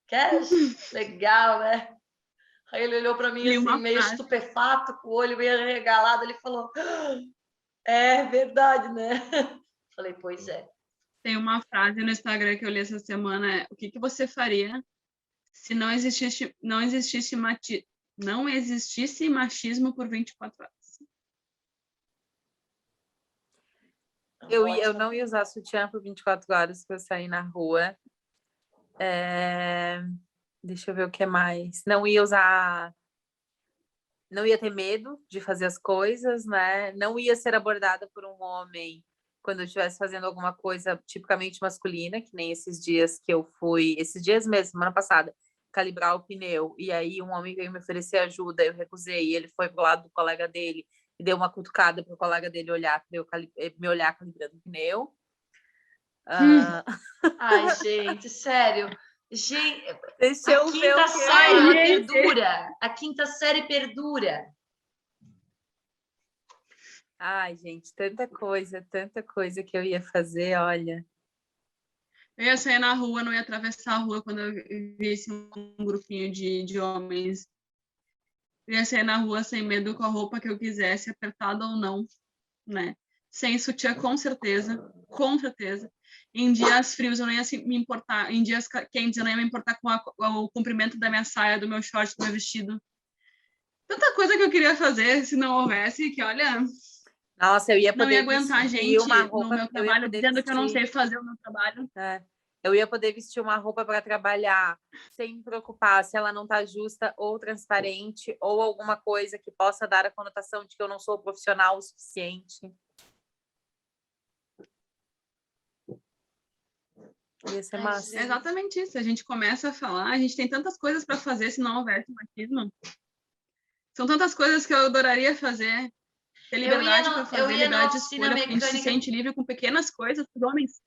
Queres? Legal, né? Aí ele olhou para mim Li assim, uma meio frase. estupefato, com o olho meio arregalado. Ele falou, é verdade, né? Falei, pois é. Tem uma frase no Instagram que eu li essa semana, o que você faria se não existisse machismo por 24 horas? Eu não ia usar sutiã por 24 horas para sair na rua. Deixa eu ver o que mais. Não ia ter medo de fazer as coisas, né? Não ia ser abordada por um homem quando eu estivesse fazendo alguma coisa tipicamente masculina, que nem esses dias que eu fui, esses dias mesmo, semana passada, calibrar o pneu, e aí um homem veio me oferecer ajuda, eu recusei, e ele foi pro lado do colega dele e deu uma cutucada pro colega dele olhar, para eu me olhar calibrando o pneu. Ai, gente, sério. Gente, Deixa a eu ver quinta o que série, ela gente. perdura. A quinta série perdura. Ai, gente, tanta coisa que eu ia fazer, olha. Eu ia sair na rua, não ia atravessar a rua quando eu visse um grupinho de homens. Eu ia sair na rua sem medo, com a roupa que eu quisesse, apertada ou não, né? Sem sutiã, com certeza. Com certeza. Em dias frios eu não ia me importar. Em dias quentes eu não ia me importar com o comprimento da minha saia, do meu short, do meu vestido. Tanta coisa que eu queria fazer se não houvesse, que olha... Nossa, eu ia Não ia poder aguentar vestir gente uma no roupa, meu eu ia trabalho poder dizendo que eu não sei vestir, fazer o meu trabalho. eu ia poder vestir uma roupa para trabalhar sem me preocupar se ela não tá justa ou transparente ou alguma coisa que possa dar a conotação de que eu não sou profissional o suficiente. Ia ser massa. É exatamente isso. A gente começa a falar, a gente tem tantas coisas para fazer se não houvesse machismo. São tantas coisas que eu adoraria fazer. Ter liberdade para fazer, liberdade de escolha, porque a gente se sente livre com pequenas coisas dos homens.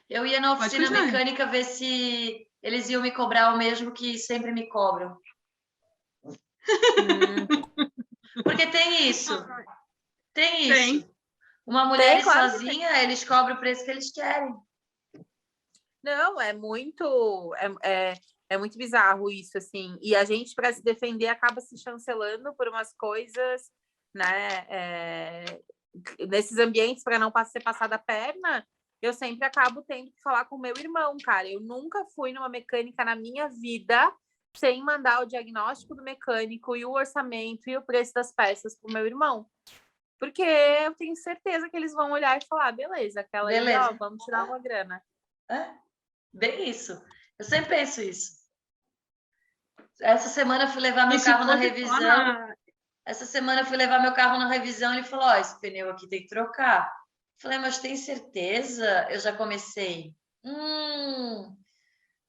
Eu ia na oficina mecânica ver se eles iam me cobrar o mesmo que sempre me cobram. Porque tem isso. Tem isso. Tem. Uma mulher claro sozinha, eles cobram o preço que eles querem. Não, é muito bizarro isso, assim. E a gente, para se defender, acaba se chancelando por umas coisas, né? Nesses ambientes, para não ser passada a perna, eu sempre acabo tendo que falar com o meu irmão, cara. Eu nunca fui numa mecânica na minha vida sem mandar o diagnóstico do mecânico e o orçamento e o preço das peças pro meu irmão. Porque eu tenho certeza que eles vão olhar e falar, beleza, aquela aí, ó, vamos tirar uma grana. Bem isso. Eu sempre penso isso. Essa semana eu fui levar meu carro na revisão. Essa semana eu fui levar meu carro na revisão e ele falou, ó, esse pneu aqui tem que trocar. Eu falei, mas tem certeza? Eu já comecei.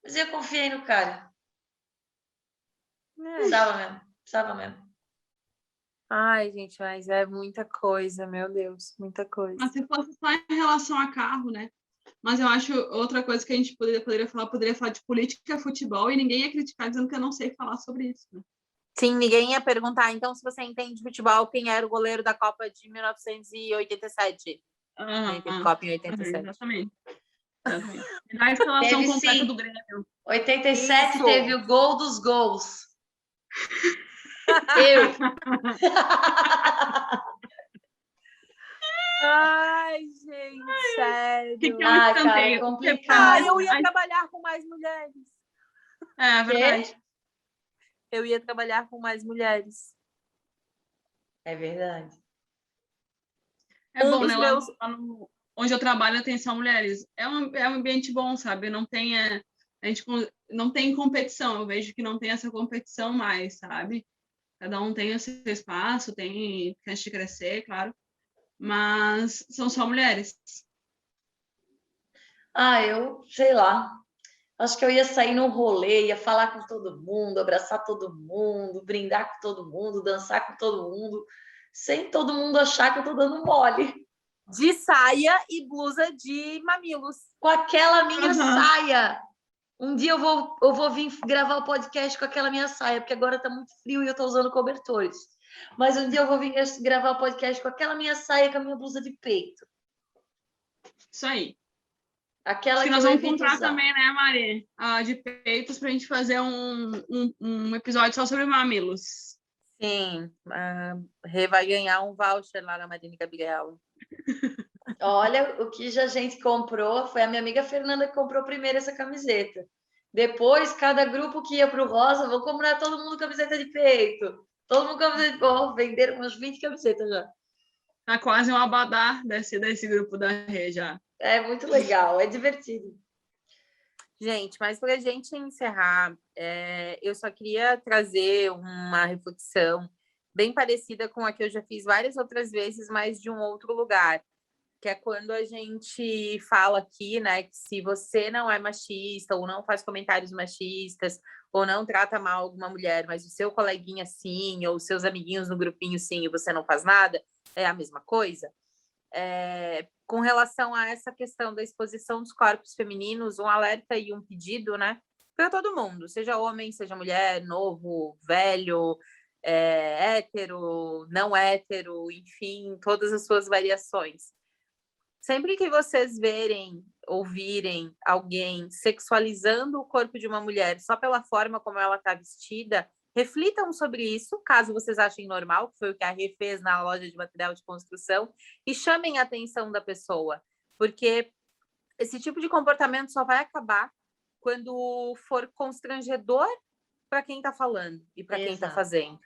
Mas eu confiei no cara. Precisava mesmo. Ai, gente, mas é muita coisa, meu Deus, muita coisa. Mas se fosse só em relação a carro, né? Mas eu acho outra coisa que a gente poderia falar de política, futebol, e ninguém ia criticar dizendo que eu não sei falar sobre isso, né? Sim, ninguém ia perguntar, então, se você entende de futebol, quem era o goleiro da Copa de 1987? Copa em 87. Exatamente. A escalação completa do Grêmio. 87 teve o gol dos gols. Eu. Ai, gente, sério. Que é um cara, é complicado. Eu ia trabalhar com mais mulheres. É verdade. Eu ia trabalhar com mais mulheres. É verdade. É bom, né? Onde eu trabalho tem só mulheres. É um ambiente bom, sabe? Não tem, a gente não tem competição. Eu vejo que não tem essa competição mais, sabe? Cada um tem o seu espaço, tem chance de crescer, claro. Mas são só mulheres. Eu sei lá. Acho que eu ia sair num rolê, ia falar com todo mundo, abraçar todo mundo, brindar com todo mundo, dançar com todo mundo, sem todo mundo achar que eu tô dando mole. De saia e blusa de mamilos. Com aquela minha saia. Um dia eu vou vir gravar o podcast com aquela minha saia, porque agora tá muito frio e eu tô usando cobertores. Mas um dia eu vou vir gravar o podcast com aquela minha saia, com a minha blusa de peito. Isso aí. Aquela Acho que que nós eu vamos evito comprar usar. também, né, Mari? A de peitos pra gente fazer um episódio só sobre mamilos. Sim, a Rê vai ganhar um voucher lá na Marina Gabriel. Olha, o que já a gente comprou, foi a minha amiga Fernanda que comprou primeiro essa camiseta. Depois, cada grupo que ia pro Rosa, vou comprar todo mundo camiseta de peito. Todo mundo camiseta de... Oh, venderam umas 20 camisetas já. Tá quase um abadá desse grupo da Rê já. É muito legal, é divertido. Gente, mas para a gente encerrar, eu só queria trazer uma reflexão bem parecida com a que eu já fiz várias outras vezes, mas de um outro lugar, que é quando a gente fala aqui, né, que se você não é machista ou não faz comentários machistas ou não trata mal alguma mulher, mas o seu coleguinha sim, ou seus amiguinhos no grupinho sim, e você não faz nada, é a mesma coisa. Com relação a essa questão da exposição dos corpos femininos, um alerta e um pedido, né, para todo mundo, seja homem, seja mulher, novo, velho, hétero, não hétero, enfim, todas as suas variações. Sempre que vocês verem, ouvirem alguém sexualizando o corpo de uma mulher só pela forma como ela está vestida, reflitam sobre isso, caso vocês achem normal, que foi o que a Rê fez na loja de material de construção, e chamem a atenção da pessoa, porque esse tipo de comportamento só vai acabar quando for constrangedor para quem está falando e para quem está fazendo.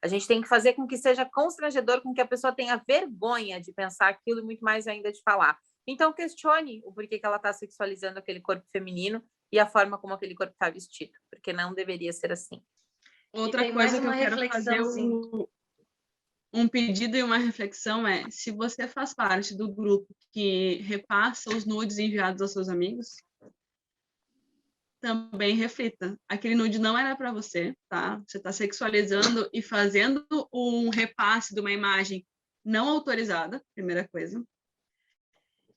A gente tem que fazer com que seja constrangedor, com que a pessoa tenha vergonha de pensar aquilo e muito mais ainda de falar. Então, questione o porquê que ela está sexualizando aquele corpo feminino e a forma como aquele corpo está vestido, porque não deveria ser assim. Outra coisa que eu quero fazer um pedido e uma reflexão é: se você faz parte do grupo que repassa os nudes enviados aos seus amigos, também reflita. Aquele nude não era para você, tá? Você está sexualizando e fazendo um repasse de uma imagem não autorizada, primeira coisa.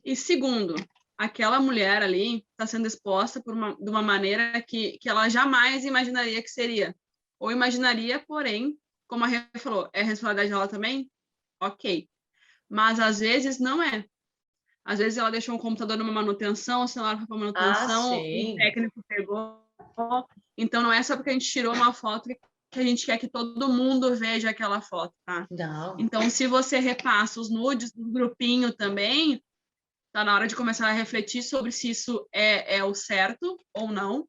E segundo, aquela mulher ali está sendo exposta de uma maneira que ela jamais imaginaria que seria. Ou imaginaria, porém, como a Rê falou, é responsabilidade dela também? Ok. Mas às vezes não é. Às vezes ela deixou um computador numa manutenção, o celular foi para manutenção, o técnico pegou. Então não é só porque a gente tirou uma foto que a gente quer que todo mundo veja aquela foto, tá? Não. Então, se você repassa os nudes do grupinho também, tá na hora de começar a refletir sobre se isso é o certo ou não.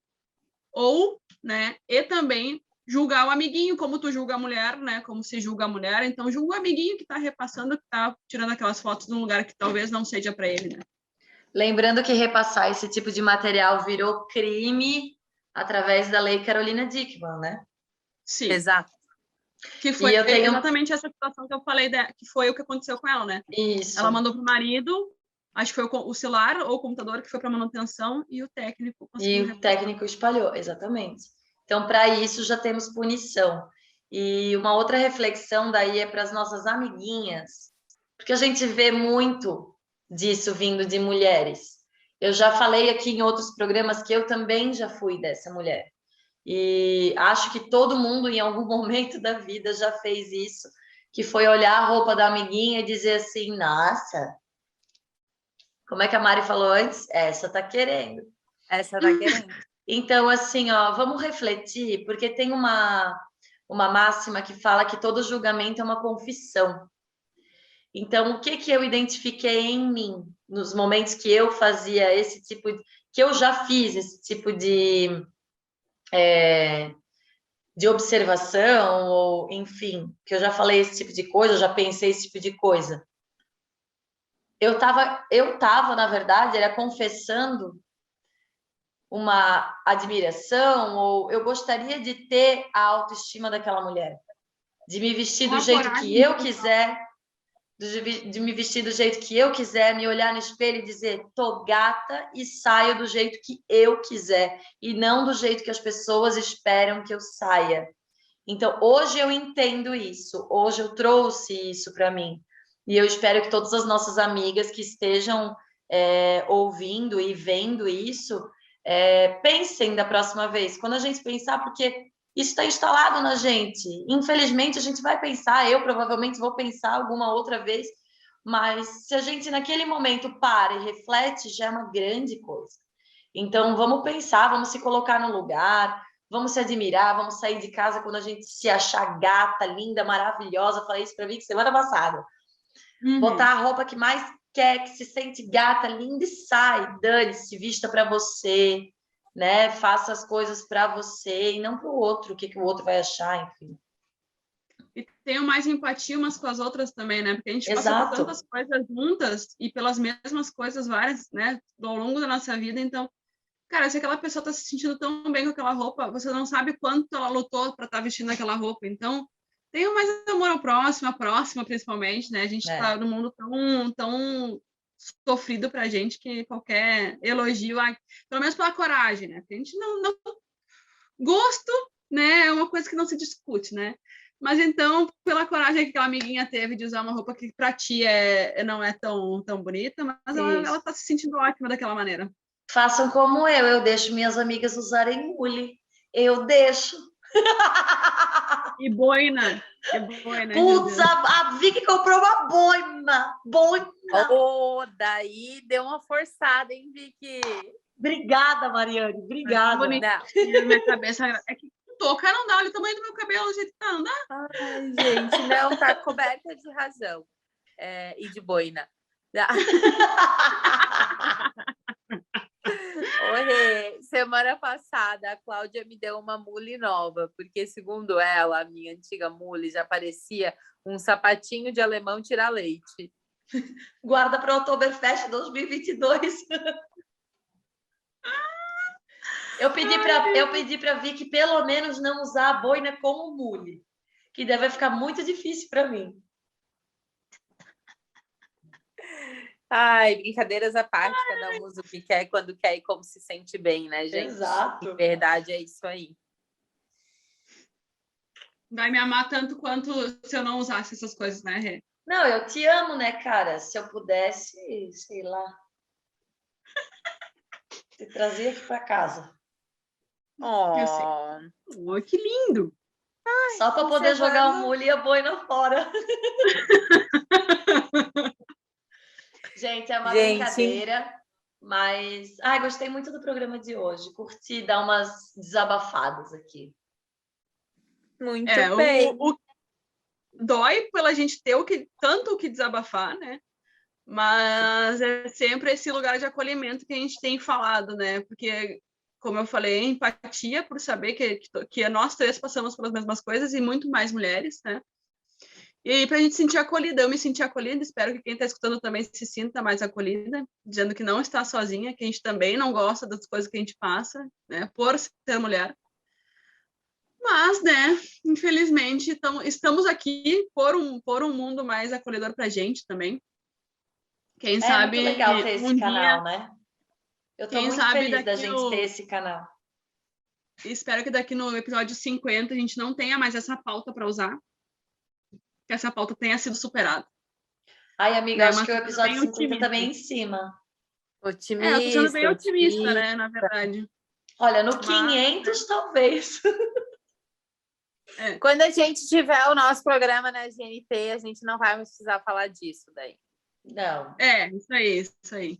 Ou, né, e também julgar o amiguinho, como tu julga a mulher, né? Como se julga a mulher. Então, julga o amiguinho que está repassando, que está tirando aquelas fotos de um lugar que talvez não seja para ele, né? Lembrando que repassar esse tipo de material virou crime através da lei Carolina Dickmann, né? Sim. Exato. Que foi exatamente essa situação que eu falei, que foi o que aconteceu com ela, né? Isso. Ela mandou pro marido, acho que foi o celular ou o computador que foi para manutenção e o técnico conseguiu repassar. O técnico espalhou, exatamente. Então, para isso, já temos punição. E uma outra reflexão daí é para as nossas amiguinhas, porque a gente vê muito disso vindo de mulheres. Eu já falei aqui em outros programas que eu também já fui dessa mulher. E acho que todo mundo, em algum momento da vida, já fez isso, que foi olhar a roupa da amiguinha e dizer assim, nossa, como é que a Mari falou antes? Essa tá querendo. Essa tá querendo. Então, assim, ó, vamos refletir, porque tem uma máxima que fala que todo julgamento é uma confissão. Então, o que eu identifiquei em mim, nos momentos que eu fazia esse tipo que eu já fiz esse tipo de observação, ou enfim, que eu já falei esse tipo de coisa, eu já pensei esse tipo de coisa. Eu tava, na verdade, era confessando uma admiração, ou eu gostaria de ter a autoestima daquela mulher, de me vestir do jeito que eu quiser, de me vestir do jeito que eu quiser, me olhar no espelho e dizer, tô gata e saio do jeito que eu quiser, e não do jeito que as pessoas esperam que eu saia. Então, hoje eu entendo isso, hoje eu trouxe isso para mim, e eu espero que todas as nossas amigas que estejam ouvindo e vendo isso, Pensem da próxima vez, quando a gente pensar, porque isso está instalado na gente. Infelizmente, a gente vai pensar, eu provavelmente vou pensar alguma outra vez, mas se a gente naquele momento para e reflete, já é uma grande coisa. Então, vamos pensar, vamos se colocar no lugar, vamos se admirar, vamos sair de casa quando a gente se achar gata, linda, maravilhosa. Falei isso para mim semana passada. Botar a roupa que mais quer, que se sente gata, linda e sai. Dane-se, vista para você, né? Faça as coisas para você e não para o outro, o que o outro vai achar, enfim. E tenham mais empatia umas com as outras também, né? Porque a gente Exato. passa por tantas coisas juntas e pelas mesmas coisas várias, né? Ao longo da nossa vida. Então, cara, se aquela pessoa tá se sentindo tão bem com aquela roupa, você não sabe quanto ela lutou para estar vestindo aquela roupa. Então, tenham mais amor ao próximo, à próxima, principalmente, né? A gente tá num mundo tão sofrido pra gente que qualquer elogio, pelo menos pela coragem, né? Porque a gente não... Gosto, né? É uma coisa que não se discute, né? Mas então, pela coragem que aquela amiguinha teve de usar uma roupa que para ti não é tão bonita, mas ela tá se sentindo ótima daquela maneira. Façam como eu deixo minhas amigas usarem mule. Eu deixo. E boina. Putz, a Vicky comprou uma boina. Daí deu uma forçada, hein, Vicky? Obrigada, Mariane. Obrigada. Minha cabeça é que touca não dá, olha o tamanho do meu cabelo, do jeito que tá, não dá. Ai, gente, não, tá coberta de razão. E de boina. Oi, semana passada a Cláudia me deu uma mule nova, porque segundo ela, a minha antiga mule já parecia um sapatinho de alemão tirar leite. Guarda para o Oktoberfest 2022. Eu pedi para Vicky pelo menos não usar a boina como mule, que deve ficar muito difícil para mim. Ai, brincadeiras à parte, cada um usa o que quer, quando quer e como se sente bem, né, gente? Exato. De verdade, é isso aí. Vai me amar tanto quanto se eu não usasse essas coisas, né, Rê? Não, eu te amo, né, cara? Se eu pudesse, sei lá, te trazia aqui para casa. Oh, que lindo! Ai, só para poder jogar o mule e a boina fora. Gente, é uma brincadeira, mas... gostei muito do programa de hoje. Curti dar umas desabafadas aqui. Muito bem. Dói pela gente ter tanto o que desabafar, né? Mas é sempre esse lugar de acolhimento que a gente tem falado, né? Porque, como eu falei, empatia por saber que nós três passamos pelas mesmas coisas e muito mais mulheres, né? E para a gente sentir acolhida, eu me senti acolhida, espero que quem está escutando também se sinta mais acolhida, dizendo que não está sozinha, que a gente também não gosta das coisas que a gente passa, né? Por ser mulher. Mas, né, infelizmente, estamos aqui por um mundo mais acolhedor para a gente também. Quem sabe... É muito legal ter esse canal, né? Eu estou muito feliz da gente ter esse canal. Espero que daqui no episódio 50 a gente não tenha mais essa pauta para usar. Que essa pauta tenha sido superada. Ai, amiga, acho que o episódio 50 tá bem em cima. Otimista. Eu tô sendo bem otimista, né, na verdade. Olha, no 500, talvez. Quando a gente tiver o nosso programa na GNT, a gente não vai mais precisar falar disso daí. Não. Isso aí.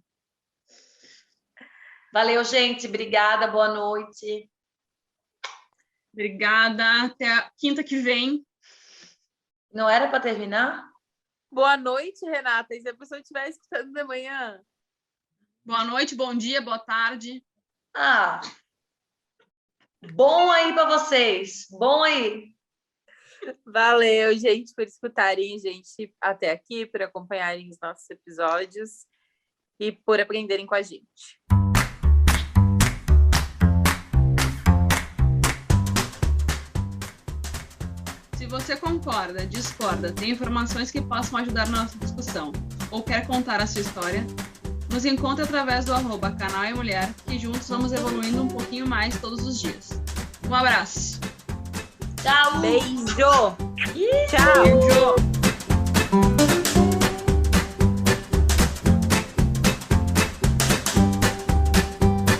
Valeu, gente. Obrigada, boa noite. Obrigada. Até a quinta que vem. Não era para terminar? Boa noite, Renata. E se a pessoa estiver escutando de manhã? Boa noite, bom dia, boa tarde. Bom aí para vocês. Bom aí. Valeu, gente, por escutarem, gente, até aqui, por acompanharem os nossos episódios e por aprenderem com a gente. Se você concorda, discorda, tem informações que possam ajudar na nossa discussão ou quer contar a sua história, nos encontre através do @canal e mulher, que juntos vamos evoluindo um pouquinho mais todos os dias. Um abraço. Tchau. Beijo. Tchau. Beijo.